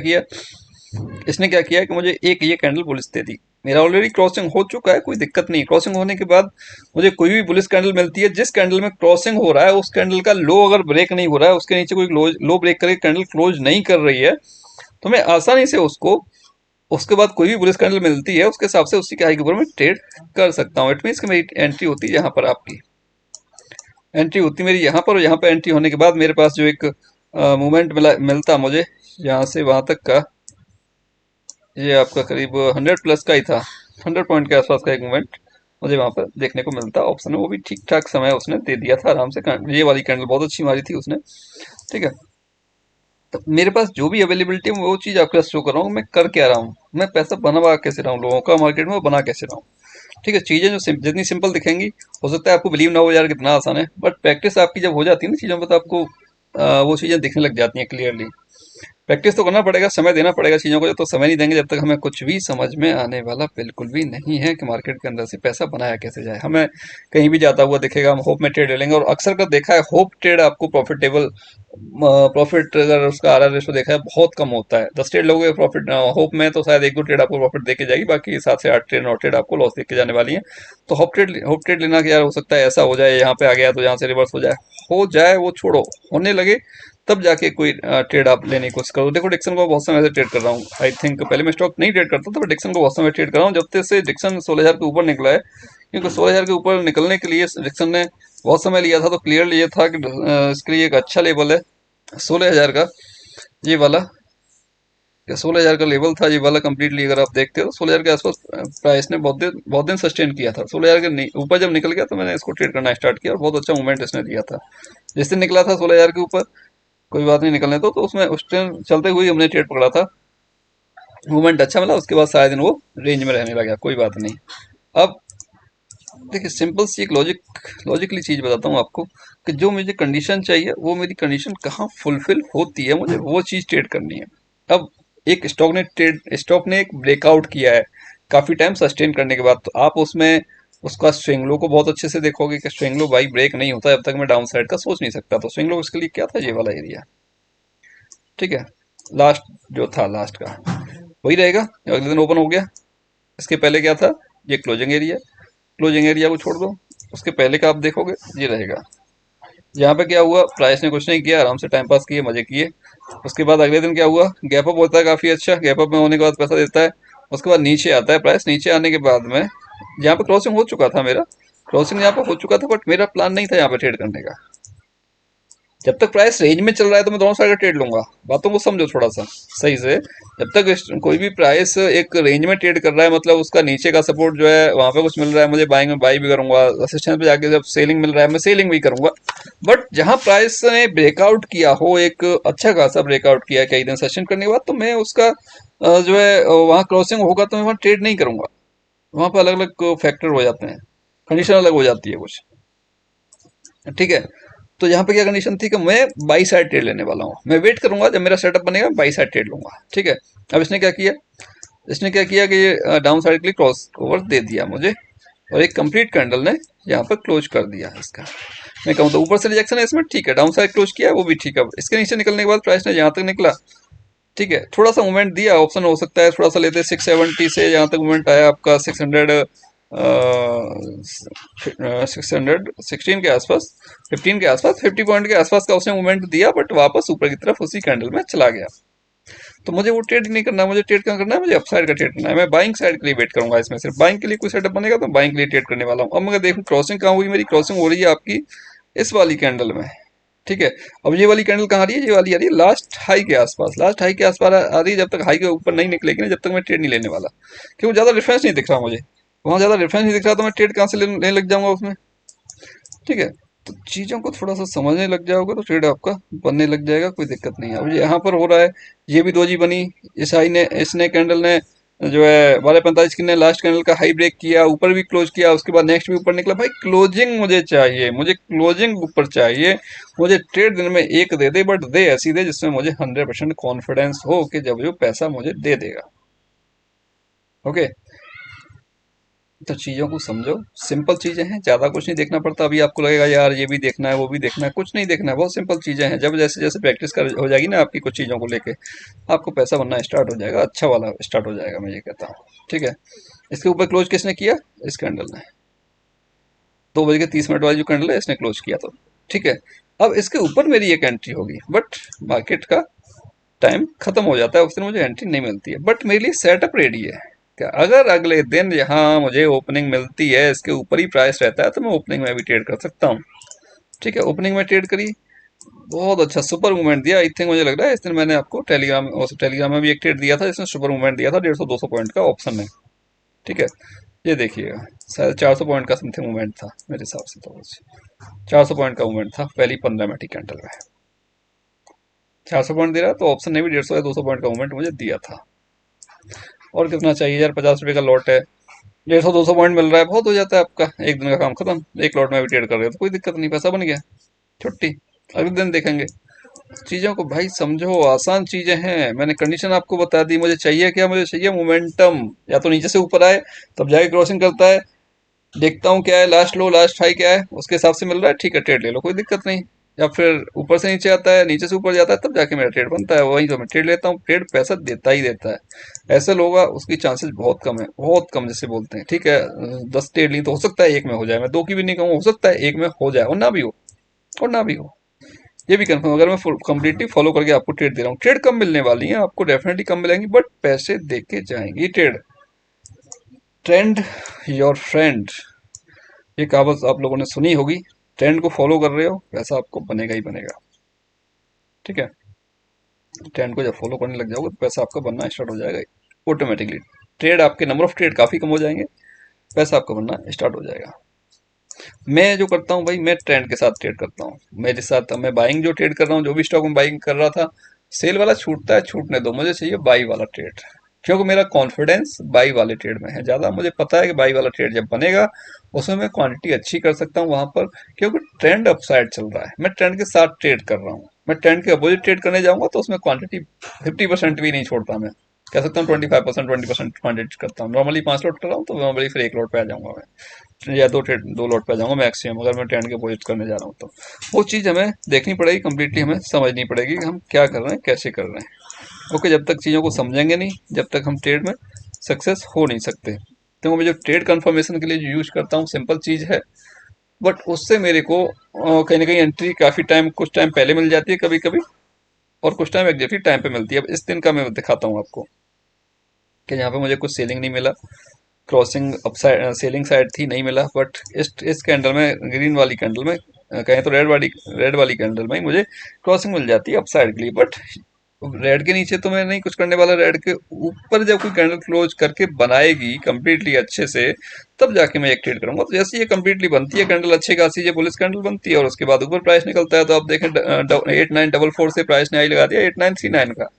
किया कि मुझे एक ये कैंडल बुलिश दे दी। मेरा ऑलरेडी क्रॉसिंग हो चुका है, कोई दिक्कत नहीं। क्रॉसिंग होने के बाद मुझे कोई भी बुलिश कैंडल मिलती है, जिस कैंडल में क्रॉसिंग हो रहा है उस कैंडल का लो अगर ब्रेक नहीं हो रहा है, उसके नीचे कोई लो ब्रेक करके कैंडल क्लोज नहीं कर रही है, तो मैं आसानी से उसको, उसके बाद कोई भी बुलिश कैंडल मिलती है उसके हिसाब से उसी के हाई के ऊपर मैं ट्रेड कर सकता हूँ। इट मीन कि मेरी एंट्री होती है यहाँ पर, आपकी एंट्री होती मेरी यहाँ पर, और यहाँ पर एंट्री होने के बाद मेरे पास जो एक मूवमेंट मिलता मुझे यहाँ से वहां तक का, ये आपका करीब 100 प्लस का ही था, 100 पॉइंट के आसपास का एक मूवमेंट मुझे वहां पर देखने को मिलता ऑप्शन में। वो भी ठीक ठाक समय उसने दे दिया था आराम से। ये वाली कैंडल बहुत अच्छी मारी थी उसने। ठीक है, तो मेरे पास जो भी अवेलेबिलिटी है वो चीज आपके साथ शो कर रहा हूँ। मैं कर क्या रहा हूँ, मैं पैसा बनवा कैसे रहा हूँ लोगों का मार्केट में, वो बना कैसे रहा हूँ। ठीक है, चीजें जो जितनी सिंपल दिखेंगी, हो सकता है आपको बिलीव ना हो यार कितना आसान है, बट प्रैक्टिस आपकी जब हो जाती है ना चीजों में, तो आपको वो चीजें दिखने लग जाती हैं क्लियरली। प्रैक्टिस तो करना पड़ेगा, समय देना पड़ेगा चीज़ों को। जब तक समय नहीं देंगे, जब तक हमें कुछ भी समझ में आने वाला बिल्कुल भी नहीं है कि मार्केट के अंदर से पैसा बनाया कैसे जाए। हमें कहीं भी जाता हुआ दिखेगा, हम होप में ट्रेड ले लेंगे, और अक्सर का देखा है होप ट्रेड आपको प्रॉफिटेबल, प्रॉफिट अगर उसका आर आर रेशो देखा है बहुत कम होता है। 10 ट्रेड लोगे प्रॉफिट, होप में तो शायद एक दो ट्रेड आपको प्रॉफिट देके जाएगी, बाकी 7 से 8 ट्रेड 9 ट्रेड आपको लॉस देके जाने वाली है। तो होप ट्रेड लेना कि यार हो सकता है ऐसा हो जाए, यहाँ पे आ गया तो यहाँ से रिवर्स हो जाए वो छोड़ो, होने लगे तब जाके कोई ट्रेड आप लेने की कोशिश करो। देखो डिक्सन को बहुत समय से ट्रेड कर रहा हूँ, आई थिंक पहले मैं स्टॉक नहीं ट्रेड करता था, बट डिक्सन को बहुत समय ट्रेड कर रहा हूँ जब से डिक्सन 16,000 के ऊपर निकला है। क्योंकि 16,000 के ऊपर निकलने के लिए डिक्सन ने बहुत समय लिया था, तो क्लियरली ये था कि इसके लिए एक अच्छा लेवल है 16,000 का, ये वाला। 16,000 का लेवल था ये वाला कंप्लीटली। अगर आप देखते हो तो 16,000 के आसपास प्राइस ने बहुत दिन सस्टेन किया था। 16,000 के ऊपर जब निकल गया तो मैंने इसको ट्रेड करना स्टार्ट किया, और बहुत अच्छा मूवमेंट इसने दिया था। जिस दिन निकला था 16,000 के ऊपर, कोई बात नहीं निकलने तो उसमें उस टाइम चलते हुए हमने ट्रेड पकड़ा था, मूवमेंट अच्छा मिला, उसके बाद सारे दिन वो रेंज में रहने लगा, कोई बात नहीं। अब देखिए, सिंपल सी एक लॉजिकली चीज बताता हूँ आपको, कि जो मुझे कंडीशन चाहिए वो मेरी कंडीशन कहाँ फुलफिल होती है, मुझे वो चीज ट्रेड करनी है। अब एक स्टॉक ने एक ब्रेकआउट किया है काफी टाइम सस्टेन करने के बाद, तो आप उसमें उसका स्विंग लो को बहुत अच्छे से देखोगे कि स्विंग लो भाई ब्रेक नहीं होता जब तक मैं डाउन साइड का सोच नहीं सकता। तो स्विंग लो इसके लिए क्या था? ये वाला एरिया। ठीक है, लास्ट जो था लास्ट का वही रहेगा, अगले दिन ओपन हो गया। इसके पहले क्या था? ये क्लोजिंग एरिया। क्लोजिंग एरिया को छोड़ दो, उसके पहले का आप देखोगे ये रहेगा। यहाँ पे क्या हुआ? प्राइस ने कुछ नहीं किया, आराम से टाइम पास किए, मजे किए। उसके बाद अगले दिन क्या हुआ? गैप अप होता है काफी अच्छा, गैप अप में होने के बाद पैसा देता है। उसके बाद नीचे आता है प्राइस, नीचे आने के बाद में यहाँ पे क्रॉसिंग हो चुका था मेरा, क्रॉसिंग यहाँ पे हो चुका था, बट मेरा प्लान नहीं था यहाँ पे ट्रेड करने का। जब तक प्राइस रेंज में चल रहा है तो मैं दोनों साइड का ट्रेड लूंगा, बातों को समझो थोड़ा सा सही से। जब तक कोई भी प्राइस एक रेंज में ट्रेड कर रहा है, मतलब उसका नीचे का सपोर्ट जो है वहां पे कुछ मिल रहा है, मुझे बाइंग में बाई भी करूंगा, रेजिस्टेंस पे जाके जब सेलिंग मिल रहा है मैं सेलिंग भी करूंगा। बट जहां प्राइस ने ब्रेकआउट किया हो, एक अच्छा खासा ब्रेकआउट किया है कई दिन सेशन करने के बाद, तो मैं उसका जो है वहां क्रॉसिंग होगा तो मैं वहां ट्रेड नहीं करूंगा। वहां पर अलग अलग फैक्टर हो जाते हैं, कंडीशन अलग हो जाती है कुछ। ठीक है, तो यहाँ पे क्या कंडीशन थी कि मैं बाई साइड ट्रेड लेने वाला हूँ, मैं वेट करूंगा जब मेरा सेटअप बनेगा, बाई साइड ट्रेड लूंगा। ठीक है, अब इसने क्या किया कि ये डाउन साइड के लिए क्रॉस ओवर दे दिया मुझे, और एक कंप्लीट कैंडल ने यहाँ पर क्लोज कर दिया इसका। मैं कहूँ तो ऊपर से रिजेक्शन है इसमें, ठीक है, डाउन साइड क्लोज किया वो भी ठीक है। इसके नीचे निकलने के बाद प्राइस ने यहाँ तक निकला, ठीक है, थोड़ा सा मूवमेंट दिया, ऑप्शन हो सकता है थोड़ा सा लेते, 670 से यहाँ तक मूवमेंट आया आपका 616 के आसपास, 15 के आसपास, 50 पॉइंट के आसपास का उसने मूवमेंट दिया, बट वापस ऊपर की तरफ उसी कैंडल में चला गया। तो मुझे वो ट्रेड नहीं करना, मुझे ट्रेड क्या करना है? मुझे अपसाइड का ट्रेड करना है। मैं बाइंग साइड के लिए वेट करूंगा, इसमें सिर्फ बाइंग के लिए कोई सेटअप बनेगा तो बाइंग के लिए ट्रेड करने वाला हूँ। अब मैं देखूँ क्रॉसिंग कहाँ हुई, मेरी क्रॉसिंग हो रही है आपकी इस वाली कैंडल में। ठीक है। अब ये वाली कैंडल कहाँ आ रही है, ये वाली आ रही है लास्ट हाई के आसपास, लास्ट हाई के आसपास आ रही है। जब तक हाई के ऊपर नहीं निकलेगी ना, जब तक मैं ट्रेड नहीं लेने वाला, क्योंकि ज्यादा रेफरेंस नहीं दिख रहा मुझे, वहां ज्यादा रेफरेंस नहीं दिख रहा, तो मैं ट्रेड कहाँ से लेने लग जाऊंगा उसमें। ठीक है। तो चीजों को थोड़ा सा समझने लग जाओगे तो ट्रेड आपका बनने लग जाएगा, कोई दिक्कत नहीं है। अब ये यहाँ पर हो रहा है, ये भी दोजी बनी, इस हाई ने, इसने कैंडल ने जो है 12:45 की ने लास्ट कैंडल का हाई ब्रेक किया, ऊपर भी क्लोज किया, उसके बाद नेक्स्ट भी ऊपर निकला। भाई क्लोजिंग मुझे चाहिए, मुझे क्लोजिंग ऊपर चाहिए। मुझे ट्रेड दिन में एक दे दे, बट दे ऐसी दे जिसमें मुझे 100% कॉन्फिडेंस हो कि जब जो पैसा मुझे दे देगा। ओके। तो चीज़ों को समझो, सिंपल चीज़ें हैं, ज़्यादा कुछ नहीं देखना पड़ता। अभी आपको लगेगा यार ये भी देखना है वो भी देखना है, कुछ नहीं देखना है, बहुत सिंपल चीज़ें हैं। जब जैसे जैसे प्रैक्टिस कर हो जाएगी ना आपकी कुछ चीज़ों को लेके, आपको पैसा बनना स्टार्ट हो जाएगा, अच्छा वाला स्टार्ट हो जाएगा, मैं ये कहता हूँ। ठीक है। इसके ऊपर क्लोज किसने किया, इस कैंडल ने, 2 बज के 30 मिनट वाली जो कैंडल है इसने क्लोज किया। तो ठीक है। अब इसके ऊपर मेरी एक एंट्री होगी, बट मार्केट का टाइम खत्म हो जाता है, उस दिन मुझे एंट्री नहीं मिलती है, बट मेरे लिए सेटअप रेडी है। क्या अगर अगले दिन यहाँ मुझे ओपनिंग मिलती है, इसके ऊपर ही प्राइस रहता है, तो मैं ओपनिंग में भी ट्रेड कर सकता हूँ। ठीक है। ओपनिंग में ट्रेड करी, बहुत अच्छा सुपर मूवमेंट दिया। आई थिंक मुझे लग रहा है इस दिन मैंने आपको टेलीग्राम में भी एक ट्रेड दिया था, जिसने सुपर मूवमेंट दिया था 150-200 पॉइंट का ऑप्शन में। ठीक है। ये देखिएगा, शायद 400 पॉइंट का समथिंग मूवमेंट था मेरे हिसाब से, तो कुछ 400 पॉइंट का मूवमेंट था पहली 15 मिनट की कैंडल में। 400 पॉइंट दे रहा है, तो ऑप्शन ने भी 150 या 200 पॉइंट का मूवमेंट मुझे दिया था। और कितना चाहिए यार, 50 रुपये का लॉट है, 150-200 पॉइंट मिल रहा है, बहुत हो जाता है आपका, एक दिन का काम खत्म। एक लॉट में भी ट्रेड कर रहे हो तो कोई दिक्कत नहीं, पैसा बन गया, छुट्टी, अगले दिन देखेंगे। चीजों को भाई समझो, आसान चीजें हैं। मैंने कंडीशन आपको बता दी, मुझे चाहिए क्या, मुझे चाहिए मोमेंटम। या तो नीचे से ऊपर आए तब जाके क्रॉसिंग करता है, देखता हूँ क्या है लास्ट लो लास्ट हाई क्या है, उसके हिसाब से मिल रहा है, ठीक है ट्रेड ले लो, कोई दिक्कत नहीं। या फिर ऊपर से नीचे आता है, नीचे से ऊपर जाता है, तब जाके मेरा ट्रेड बनता है, वहीं तो मैं ट्रेड लेता हूँ। ट्रेड पैसा देता ही देता है, ऐसे लोग उसकी चांसेस बहुत कम है, बहुत कम जैसे बोलते हैं। ठीक है, 10 ट्रेड ली तो हो सकता है एक में हो जाए, मैं दो की भी नहीं कहूँ, हो सकता है एक में हो जाए, और ना भी हो, और ना भी हो। ये भी कंफर्म, अगर मैं कंप्लीटली फॉलो करके आपको ट्रेड दे रहा हूँ, ट्रेड कम मिलने वाली है आपको, डेफिनेटली कम मिलेंगी, बट पैसे दे के जाएंगी ट्रेड। ट्रेंड योर फ्रेंड, ये कहावत आप लोगों ने सुनी होगी। ट्रेंड को फॉलो कर रहे हो, पैसा आपको बनेगा ही बनेगा। ठीक है। ट्रेंड को जब फॉलो करने लग जाओगे तो पैसा आपका बनना स्टार्ट हो जाएगा ऑटोमेटिकली। ट्रेड आपके नंबर ऑफ ट्रेड काफी कम हो जाएंगे, पैसा आपका बनना स्टार्ट हो जाएगा। मैं जो करता हूँ भाई, मैं ट्रेंड के साथ ट्रेड करता हूँ। मेरे साथ मैं बाइंग जो ट्रेड कर रहा हूँ, जो भी स्टॉक में बाइंग कर रहा था, सेल वाला छूटता है छूटने दो, मुझे चाहिए बाई वाला ट्रेड। क्योंकि मेरा कॉन्फिडेंस बाई वाले ट्रेड में है ज़्यादा, मुझे पता है कि बाई वाला ट्रेड जब बनेगा उसमें मैं क्वांटिटी अच्छी कर सकता हूँ वहां पर, क्योंकि ट्रेंड अपसाइड चल रहा है, मैं ट्रेंड के साथ ट्रेड कर रहा हूँ। मैं ट्रेंड के अपोजिट ट्रेड करने जाऊंगा तो उसमें क्वांटिटी 50% भी नहीं छोड़ता, मैं कह सकता हूँ 25% 20% क्वांटिटी करता हूँ। नॉर्मली 5 लॉट कर रहा हूँ तो नॉर्मली फिर 1 लॉट पे आ जाऊंगा मैं, या दो लॉट पे आ जाऊंगा मैक्सिमम, अगर मैं ट्रेंड के अपोजिट करने जा रहा हूँ तो। वो चीज़ हमें देखनी पड़ेगी, कंप्लीटली हमें समझनी पड़ेगी कि हम क्या कर रहे हैं, कैसे कर रहे हैं। ओके, जब तक चीज़ों को समझेंगे नहीं, जब तक हम ट्रेड में सक्सेस हो नहीं सकते। क्योंकि मैं जो ट्रेड कंफर्मेशन के लिए जो यूज करता हूँ, सिंपल चीज़ है, बट उससे मेरे को कहीं ना कहीं एंट्री काफ़ी टाइम, कुछ टाइम पहले मिल जाती है कभी कभी, और कुछ टाइम एग्जैक्टली टाइम पे मिलती है। अब इस दिन का मैं दिखाता हूँ आपको कि यहाँ पे मुझे कुछ सेलिंग नहीं मिला, क्रॉसिंग अपसाइड सेलिंग साइड थी, नहीं मिला, बट इस कैंडल में, ग्रीन वाली कैंडल में, कहें तो रेड वाली कैंडल में ही मुझे क्रॉसिंग मिल जाती है अपसाइड के लिए। बट रेड के नीचे तो मैं नहीं कुछ करने वाला, रेड के ऊपर जब कोई कैंडल क्लोज करके बनाएगी कंप्लीटली अच्छे से, तब जाके मैं एक ट्रेड करूंगा। तो जैसे ये कंप्लीटली बनती है कैंडल, अच्छी खासी ये बुलिश कैंडल बनती है, और उसके बाद ऊपर प्राइस निकलता है, तो आप देखें 8944 से प्राइस ने आई लगा दिया 8939 का।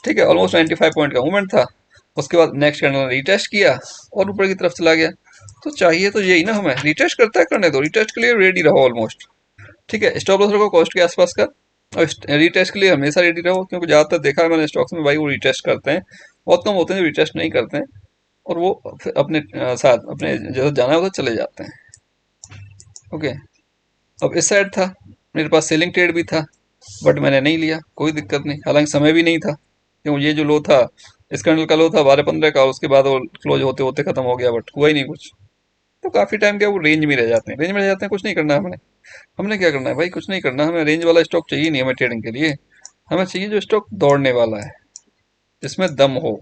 ठीक है, ऑलमोस्ट 95 पॉइंट का मूवमेंट था। उसके बाद नेक्स्ट कैंडल ने रिटेस्ट किया और ऊपर की तरफ चला गया। तो चाहिए तो यही ना हमें, रिटेस्ट करता है करने दो, रिटेस्ट के लिए रेडी रहो ऑलमोस्ट। ठीक है, स्टॉप लॉस रखो कॉस्ट के आसपास का, और रिटेस्ट के लिए हमेशा रेडी रहो, क्योंकि ज़्यादातर देखा है मैंने स्टॉक्स में भाई, वो रिटेस्ट करते हैं, बहुत कम होते हैं जो रिटेस्ट नहीं करते हैं, और वो फिर अपने साथ अपने जैसे जाना है उधर चले जाते हैं। ओके। अब इस साइड था, मेरे पास सेलिंग ट्रेड भी था, बट मैंने नहीं लिया, कोई दिक्कत नहीं, हालांकि समय भी नहीं था, क्यों ये जो लो था, इस कैंडल का लो था 12-15 का, उसके बाद वो क्लोज होते होते खत्म हो गया, बट हुआ ही नहीं कुछ। तो काफी टाइम क्या वो रेंज में रह जाते हैं, रेंज में रह जाते हैं, कुछ नहीं करना है हमने। हमने क्या करना है भाई, कुछ नहीं करना, हमें रेंज वाला स्टॉक चाहिए नहीं हमें ट्रेडिंग के लिए। हमें चाहिए जो स्टॉक दौड़ने वाला है, जिसमें दम हो।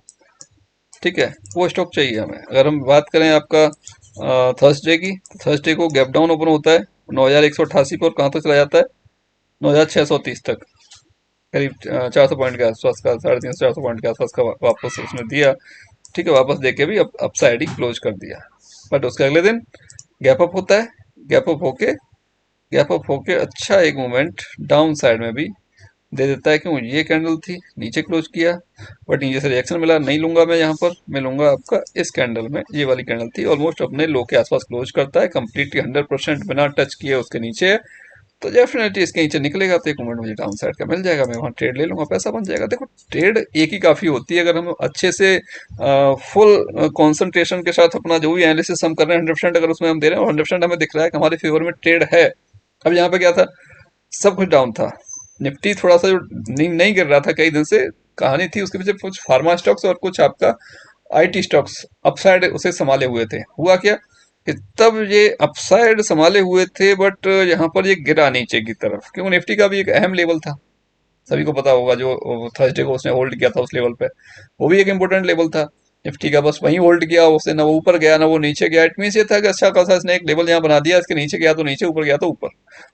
ठीक है, वो स्टॉक चाहिए हमें। अगर हम बात करें आपका थर्सडे की, तो थर्सडे को गैप डाउन ओपन होता है 9188 पर, और कहाँ तक चला जाता है, 9,630 तक, करीब 400 पॉइंट के आसपास का, 350 400 पॉइंट के आसपास का वापस उसने दिया। ठीक है, वापस देके भी अप साइड ही क्लोज कर दिया। बट उसके अगले दिन गैप अप होता है, गैप अप होके गैप अप होके अच्छा एक मोमेंट डाउन साइड में भी दे देता है। क्यों? ये कैंडल थी, नीचे क्लोज किया, बट नीचे से रिएक्शन मिला, नहीं लूंगा मैं यहाँ पर, मैं लूंगा आपका इस कैंडल में। ये वाली कैंडल थी, ऑलमोस्ट अपने लो के आसपास क्लोज करता है, कंप्लीटली 100% बिना टच किए उसके नीचे है। तो डेफिनेटली इसके नीचे निकलेगा तो एक मोमेंट मुझे डाउन साइड का मिल जाएगा, मैं वहाँ ट्रेड ले लूंगा, पैसा बन जाएगा। देखो, ट्रेड एक ही काफी होती है अगर हम अच्छे से फुल कंसंट्रेशन के साथ अपना जो भी एनालिसिस हम कर रहे हैं 100% अगर उसमें हम दे रहे हैं और 100% हमें दिख रहा है कि हमारे फेवर में ट्रेड है। अब यहाँ पे क्या था, सब कुछ डाउन था, निफ्टी थोड़ा सा जो नहीं नहीं गिर रहा था कई दिन से, कहानी थी उसके पीछे कुछ फार्मा स्टॉक्स और कुछ आपका आईटी स्टॉक्स अपसाइड उसे संभाले हुए थे। हुआ क्या कि तब ये अपसाइड संभाले हुए थे, बट यहाँ पर ये गिरा नीचे की तरफ, क्योंकि निफ्टी का भी एक अहम लेवल था, सभी को पता होगा, जो थर्सडे को उसने होल्ड किया था उस लेवल पे, वो भी एक इंपॉर्टेंट लेवल था निफ्टी का। बस वहीं होल्ड किया उसने, ना वो ऊपर गया ना वो नीचे गया। इट मीन्स ये था कि अच्छा खासा इसने एक लेवल यहाँ बना दिया, इसके नीचे गया तो नीचे, ऊपर गया तो ऊपर,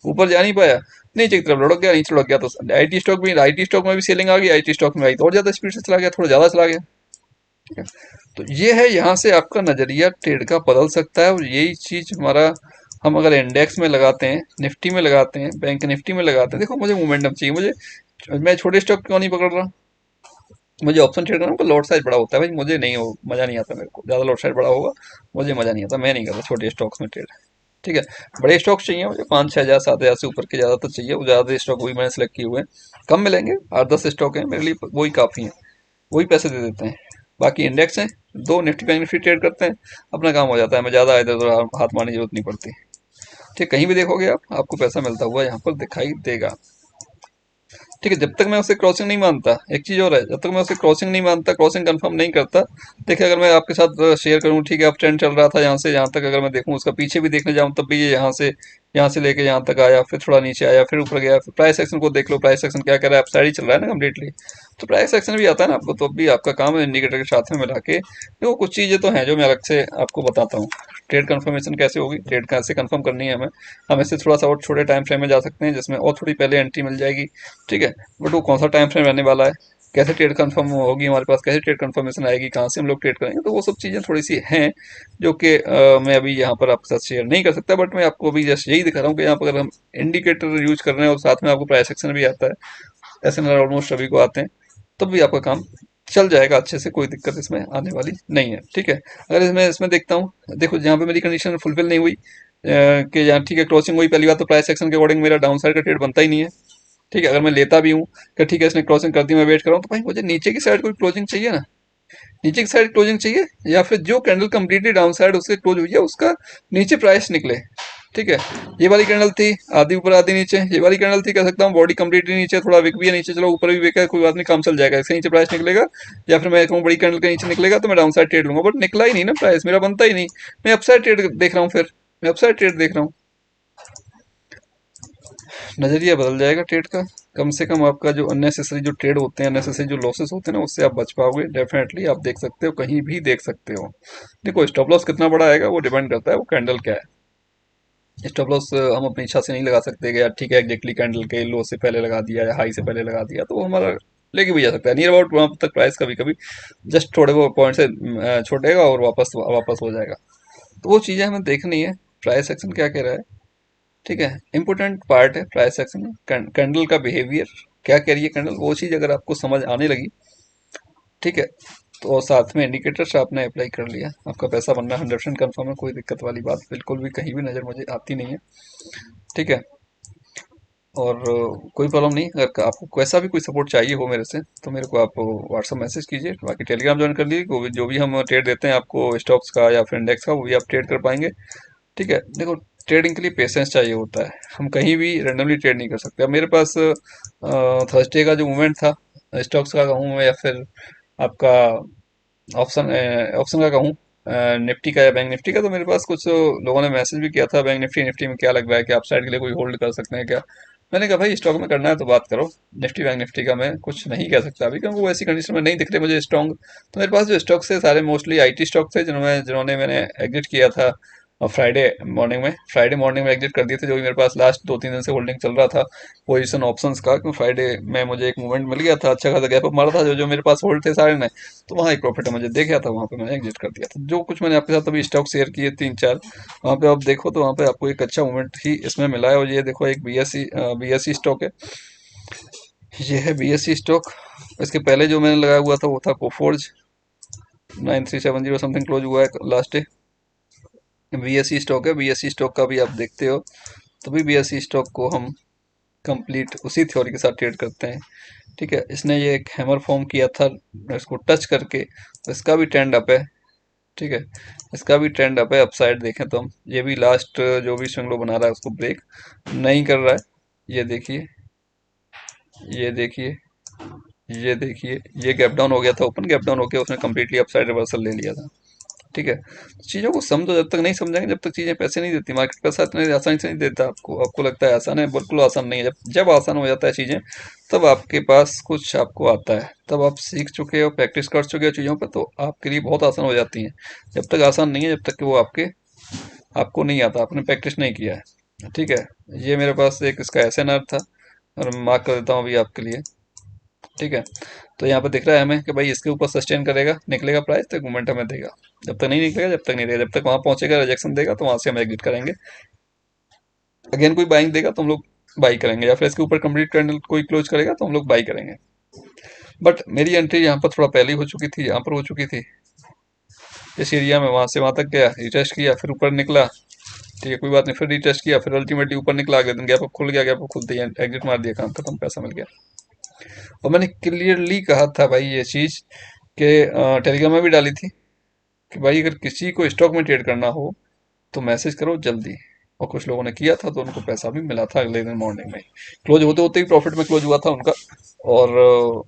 ऊपर जा नहीं पाया, नीचे की तरफ लुढ़क गया, नीचे लुढ़क गया। तो आईटी स्टॉक में भी सेलिंग आ गई, आईटी स्टॉक में आई तो और ज्यादा स्पीड से चला गया, थोड़ा ज्यादा चला गया। ठीक है, तो ये है, यहाँ से आपका नजरिया ट्रेड का बदल सकता है। और यही चीज हमारा, हम अगर इंडेक्स में लगाते हैं, निफ्टी में लगाते हैं, बैंक निफ्टी में लगाते हैं, देखो मुझे मोमेंटम चाहिए, मुझे, मैं छोटे स्टॉक क्यों नहीं पकड़ रहा, मुझे ऑप्शन ट्रेड करना, लॉट साइज बड़ा होता है भाई, मुझे नहीं हो, मजा नहीं आता, मेरे को ज्यादा लॉट साइज बड़ा होगा, मुझे मजा नहीं आता, मैं नहीं करता छोटे स्टॉक्स में ट्रेड। ठीक है, बड़े स्टॉक्स चाहिए मुझे, 5-6 हज़ार 7 हज़ार से ऊपर के ज्यादा तो चाहिए, वो ज्यादा स्टॉक वही मैंने सेलेक्ट किए हुए हैं, कम मिलेंगे, 8-10 स्टॉक हैं मेरे लिए, वही काफी है, वही पैसे दे देते हैं। बाकी इंडेक्स हैं, दो निफ्टी बैंक निफ्टी ट्रेड करते हैं, अपना काम हो जाता है, मैं ज्यादा इधर उधर हाथ मारने की जरूरत नहीं पड़ती। ठीक, कहीं भी देखोगे आप, आपको पैसा मिलता हुआ यहाँ पर दिखाई देगा। ठीक है, जब तक मैं उसे क्रॉसिंग नहीं मानता, एक चीज और है, जब तक मैं उसे क्रॉसिंग नहीं मानता, क्रॉसिंग कंफर्म नहीं करता। देखिए, अगर मैं आपके साथ शेयर करूं, ठीक है, अब ट्रेंड चल रहा था यहाँ से यहाँ तक, अगर मैं देखूं उसका पीछे भी देखने जाऊं, तब भी ये यहाँ से लेके यहाँ तक आया, फिर थोड़ा नीचे आया, फिर ऊपर गया, फिर प्राइस एक्शन को देख लो, प्राइस एक्शन क्या कर रहा है, अपसाइड ही चल रहा है ना कम्प्लीटली। तो प्राइस एक्शन भी आता है ना आपको, तो अब भी आपका काम है इंडिकेटर के साथ में मिला के, देखो कुछ चीजें तो हैं जो मैं अलग से आपको बताता हूँ। ट्रेड कंफर्मेशन कैसे होगी, ट्रेड कैसे कंफर्म करनी है हमें, हम इससे थोड़ा सा और छोटे टाइम फ्रेम में जा सकते हैं, जिसमें और थोड़ी पहले एंट्री मिल जाएगी। ठीक है, बट वो कौन सा टाइम फ्रेम रहने वाला है, कैसे ट्रेड कंफर्म होगी हमारे पास, कैसे ट्रेड कंफर्मेशन आएगी, कहाँ से हम लोग ट्रेड करेंगे, तो वो सब चीज़ें थोड़ी सी हैं जो कि मैं अभी यहाँ पर आपके साथ शेयर नहीं कर सकता। बट मैं आपको अभी जस्ट यही दिखा रहा हूँ कि यहाँ पर अगर हम इंडिकेटर यूज कर रहे हैं और साथ में आपको प्राइस एक्शन भी आता है, ऐसे नज़र ऑलमोस्ट सभी को आते हैं, तब भी आपका काम चल जाएगा अच्छे से, कोई दिक्कत इसमें आने वाली नहीं है। ठीक है, अगर इसमें इसमें देखता हूँ, देखो जहाँ पे मेरी कंडीशन फुलफिल नहीं हुई, कि यहाँ ठीक है क्रॉसिंग हुई, पहली बात तो प्राइस एक्शन के अकॉर्डिंग मेरा डाउन साइड का ट्रेड बनता ही नहीं है। ठीक है, अगर मैं लेता भी हूँ कि ठीक है इसने क्रॉसिंग कर दी, मैं वेट कर रहा हूँ, तो भाई मुझे नीचे की साइड कोई क्लोजिंग चाहिए ना, नीचे की साइड क्लोजिंग चाहिए, या फिर जो कैंडल कंप्लीटली डाउन साइड उससे क्लोज हुई है उसका नीचे प्राइस निकले। ठीक है, ये वाली कैंडल थी, आधी ऊपर आधी नीचे, ये वाली कैंडल थी, कह सकता हूँ बॉडी कंप्लीटली नीचे, थोड़ा विक भी है नीचे, चलो ऊपर भी विक है, कोई बात नहीं, काम चल जाएगा, इसके नीचे प्राइस निकलेगा, या फिर मैं कहूँ बड़ी कैंडल के नीचे निकलेगा तो मैं डाउन साइड ट्रेड लूंगा, बट निकला ही नहीं ना, प्राइस मेरा बनता ही नहीं, मैं अपसाइड ट्रेड देख रहा हूँ, फिर मैं अपसाइड ट्रेड देख रहा हूँ, नजरिया बदल जाएगा ट्रेड का। कम से कम आपका जो अननेसेसरी जो ट्रेड होते हैं, अननेसेसरी जो लॉसेस होते हैं ना, उससे आप बच पाओगे डेफिनेटली, आप देख सकते हो, कहीं भी देख सकते हो। देखो, स्टॉप लॉस कितना बड़ा आएगा वो डिपेंड करता है वो कैंडल क्या है। स्टॉप लॉस हम अपनी इच्छा से नहीं लगा सकते कि यार ठीक है एग्जैक्टली कैंडल के लो से पहले लगा दिया या हाई से पहले लगा दिया, तो वो हमारा लेके भी जा सकता है नियर अबाउट वहां तक प्राइस, कभी कभी जस्ट थोड़े वो पॉइंट से छोड़ेगा और वापस वापस हो जाएगा। तो वो चीजें हमें देखनी है, प्राइस एक्शन क्या कह रहा है। ठीक है, इंपॉर्टेंट पार्ट है प्राइस एक्शन में, कैंडल का बिहेवियर क्या कह रही है कैंडल, वो चीज़ अगर आपको समझ आने लगी, ठीक है, तो साथ में इंडिकेटर्स आपने अप्लाई कर लिया, आपका पैसा बनना 100% कन्फर्म है, कोई दिक्कत वाली बात बिल्कुल भी कहीं भी नज़र मुझे आती नहीं है। ठीक है, और कोई प्रॉब्लम नहीं, अगर आपको कैसा भी कोई सपोर्ट चाहिए हो मेरे से, तो मेरे को आप व्हाट्सअप मैसेज कीजिए, बाकी टेलीग्राम ज्वाइन कर लीजिए, जो भी हम ट्रेड देते हैं आपको स्टॉक्स का या फिर इंडेक्स का, वो भी आप ट्रेड कर पाएंगे। ठीक है, देखो ट्रेडिंग के लिए पेशेंस चाहिए होता है, हम कहीं भी रैंडमली ट्रेड नहीं कर सकते। अब मेरे पास थर्सडे का जो मूवमेंट था, स्टॉक्स का कहूँ मैं या फिर आपका ऑप्शन ऑप्शन का कहूँ, निफ्टी का या बैंक निफ्टी का, तो मेरे पास कुछ लोगों ने मैसेज भी किया था, बैंक निफ्टी निफ्टी में क्या लग रहा है कि आप साइड के लिए कोई होल्ड कर सकते हैं क्या। मैंने कहा भाई स्टॉक में करना है तो बात करो, निफ्टी बैंक निफ्टी का मैं कुछ नहीं कह सकता अभी, क्योंकि वो ऐसी कंडीशन में नहीं दिख रहे मुझे स्ट्रॉन्ग। तो मेरे पास जो स्टॉक्स थे सारे मोस्टली आईटी स्टॉक थे, जिन्होंने जिन्होंने मैंने एग्जिट किया था फ्राइडे मॉर्निंग में एग्जिट कर दिए थे, जो भी मेरे पास लास्ट 2-3 दिन से होल्डिंग चल रहा था पोजीशन ऑप्शंस का, क्योंकि फ्राइडे में मुझे एक मूवमेंट मिल गया था, अच्छा खासा गैप अप मारा था, जो जो मेरे पास होल्ड थे सारे ने, तो वहाँ एक प्रॉफिट मुझे देख गया था, वहाँ पे मैंने एग्जिट कर दिया था। जो कुछ मैंने आपके साथ अभी स्टॉक शेयर किए 3-4, वहाँ पे आप देखो तो वहाँ पे आपको एक अच्छा मूवमेंट ही इसमें मिला है। और ये देखो एक बीएससी स्टॉक है, ये है बीएससी स्टॉक। इसके पहले जो मैंने लगाया हुआ था वो था कोफोर्ज, 9370 समथिंग क्लोज हुआ है लास्ट डे। बीएससी स्टॉक है, बीएससी स्टॉक का भी आप देखते हो, तभी बीएससी स्टॉक को हम कंप्लीट उसी थ्योरी के साथ ट्रेड करते हैं। ठीक है, इसने ये एक हैमर फॉर्म किया था, इसको टच करके, तो इसका भी ट्रेंड अप है। ठीक है, इसका भी ट्रेंड अप है, अपसाइड देखें तो हम, ये भी लास्ट जो भी स्विंग लो बना रहा है उसको ब्रेक नहीं कर रहा है। ये देखिए, ये देखिए, ये देखिए, ये गैप डाउन हो गया था, ओपन गैप डाउन हो गया, उसने कंप्लीटली अपसाइड रिवर्सल ले लिया था। ठीक है, तो चीज़ों को समझो, जब तक नहीं समझेंगे, जब तक चीज़ें पैसे नहीं देती, मार्केट पैसा इतने आसानी से नहीं देता आपको। आपको लगता है आसान है, बिल्कुल आसान नहीं है। जब जब आसान हो जाता है चीज़ें, तब आपके पास कुछ आपको आता है, तब आप सीख चुके हो, प्रैक्टिस कर चुके हो चीज़ों पर, तो आपके लिए बहुत आसान हो जाती हैं। जब तक आसान नहीं है, जब तक कि वो आपको नहीं आता, आपने प्रैक्टिस नहीं किया है। ठीक है, ये मेरे पास एक इसका एसएनआर था, और मार्क कर देता हूँ अभी आपके लिए। ठीक है, तो यहाँ पे दिख रहा है हमें कि भाई इसके ऊपर सस्टेन करेगा, निकलेगा प्राइस तो मोमेंटम में देगा, जब तक नहीं निकलेगा, जब तक नहीं देगा, जब तक वहां पहुंचेगा रिजेक्शन देगा, तो वहां से हम एग्जिट करेंगे। अगेन कोई बाइंग देगा तो हम लोग बाई करेंगे, या फिर इसके ऊपर कंप्लीट कैंडल कोई क्लोज करेगा तो हम लोग बाई करेंगे। बट मेरी एंट्री यहाँ पर थोड़ा पहले ही हो चुकी थी, यहाँ पर हो चुकी थी इस एरिया में, वहां से वहां तक गया, रिटेस्ट किया, फिर ऊपर निकला। ठीक है, कोई बात नहीं, फिर रिटेस्ट किया, फिर अल्टीमेटली ऊपर निकला, अगले दिन गैप अप खुल गया, गैप अप खुलते ही एग्जिट मार दिया, काम खत्म, पैसा मिल गया। और मैंने क्लियरली कहा था भाई ये चीज कि टेलीग्राम में भी डाली थी कि भाई अगर किसी को स्टॉक में ट्रेड करना हो तो मैसेज करो जल्दी। और कुछ लोगों ने किया था तो उनको पैसा भी मिला था, अगले दिन मॉर्निंग में क्लोज होते होते ही प्रॉफिट में क्लोज हुआ था उनका। और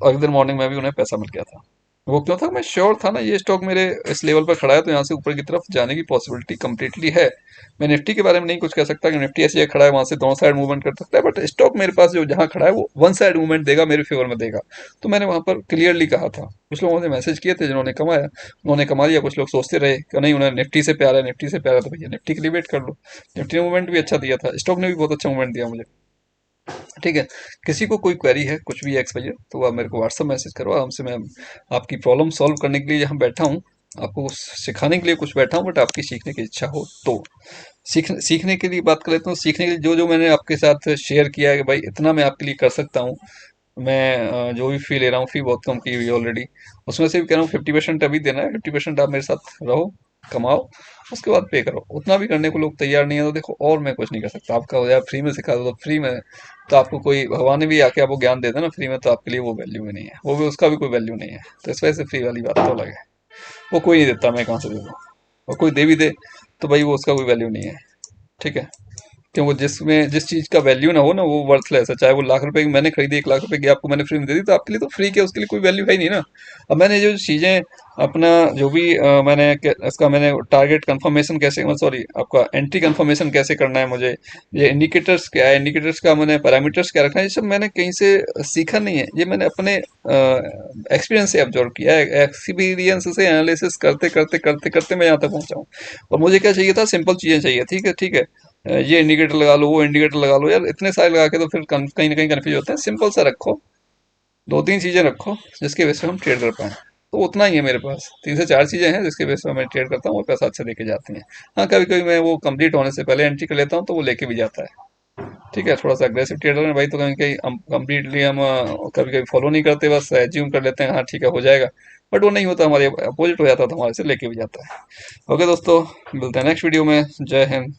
अगले दिन मॉर्निंग में भी उन्हें पैसा मिल गया था। वो क्यों था, मैं श्योर था ना ये स्टॉक मेरे इस लेवल पर खड़ा है, तो यहाँ से ऊपर की तरफ जाने की पॉसिबिलिटी कंप्लीटली है। मैं निफ्टी के बारे में नहीं कुछ कह सकता कि निफ्टी ऐसी जगह खड़ा है वहां से दोनों साइड मूवमेंट कर सकता है, बट स्टॉक मेरे पास जो जहां खड़ा है वो वन साइड मूवमेंट देगा, मेरे फेवर में देगा। तो मैंने वहां पर क्लियरली कहा था। कुछ लोगों ने मैसेज किए थे जिन्होंने कमाया, उन्होंने कमा लिया। कुछ लोग सोचते रहे कि नहीं उन्हें निफ्टी से प्यार है, निफ्टी से प्यार है, तो भैया निफ्टी के लिए वेट कर लो। निफ्टी ने मूवमेंट भी अच्छा दिया था, स्टॉक ने भी बहुत अच्छा मूवमेंट दिया मुझे। ठीक है, किसी को कोई क्वेरी है कुछ भी एक्स वाई, तो आप मेरे को व्हाट्सअप मैसेज करो, आराम से मैं आपकी प्रॉब्लम सॉल्व करने के लिए यहाँ बैठा हूँ। आपको सिखाने के लिए कुछ बैठा हूँ, बट आपकी सीखने की इच्छा हो तो सीखने के लिए बात कर लेता हूँ। सीखने के लिए जो जो मैंने आपके साथ शेयर किया है कि भाई इतना मैं आपके लिए कर सकता हूँ। मैं जो भी फी ले रहा हूँ, फी बहुत कम की हुई है ऑलरेडी। उसमें से भी कह रहा हूँ 50% अभी देना है, 50% आप मेरे साथ रहो, कमाओ, उसके बाद पे करो। उतना भी करने को लोग तैयार नहीं है, तो देखो और मैं कुछ नहीं कर सकता। आपका हो जाए फ्री में सिखा दो तो फ्री में, तो आपको कोई भगवान ने भी आके आपको ज्ञान दे देना फ्री में, तो आपके लिए वो वैल्यू भी नहीं है, वो भी उसका भी कोई वैल्यू नहीं है। तो इस वजह से फ्री वाली बात तो अलग है, वो कोई नहीं देता, मैं कहाँ से दे दूँ। और कोई दे भी दे तो भाई वो उसका कोई वैल्यू नहीं है। ठीक है, क्योंकि जिसमें जिस चीज का वैल्यू ना हो ना, वो वर्थलेस है। चाहे वो लाख रुपए की मैंने खरीदी, 1 लाख रुपए की आपको मैंने फ्री में दे दी, तो आपके लिए तो फ्री के, उसके लिए कोई वैल्यू है ही नहीं ना। अब मैंने जो चीजें अपना जो भी इसका मैंने टारगेट कंफर्मेशन कैसे, सॉरी आपका एंट्री कंफर्मेशन कैसे करना है मुझे, ये इंडिकेटर्स क्या है, इंडिकेटर्स का मैंने पैरामीटर्स क्या रखना है, ये सब मैंने कहीं से सीखा नहीं है। ये मैंने अपने एक्सपीरियंस से ऑब्जर्व किया है, एक्सपीरियंस से एनालिसिस करते करते करते करते मैं यहाँ तक पहुंचा हूँ। और मुझे क्या चाहिए था, सिंपल चीजें चाहिए। ठीक है, ठीक है, ये इंडिकेटर लगा लो, वो इंडिकेटर लगा लो, यार इतने सारे लगा के तो फिर कहीं ना कहीं कंफ्यूज होते हैं। सिंपल सा रखो, 2-3 चीजें रखो जिसके बेस पे हम ट्रेड कर पाए। तो उतना ही है मेरे पास, 3 से 4 चीजें हैं जिसके बेस पे मैं ट्रेड करता हूँ और पैसा अच्छा लेके जाती हैं। हाँ, कभी कभी मैं वो कंप्लीट होने से पहले एंट्री कर लेता हूँ, तो वो लेके भी जाता है। ठीक है, थोड़ा सा अग्रेसिव ट्रेडर है भाई, तो कहीं कहीं हम कंप्लीटली हम कभी कभी फॉलो नहीं करते, बस एज्यूम कर लेते हैं हाँ ठीक है हो जाएगा। बट वो नहीं होता, हमारे अपोजिट हो जाता है, तो हमारे से लेके भी जाता है। ओके दोस्तों, मिलते हैं नेक्स्ट वीडियो में। जय हिंद।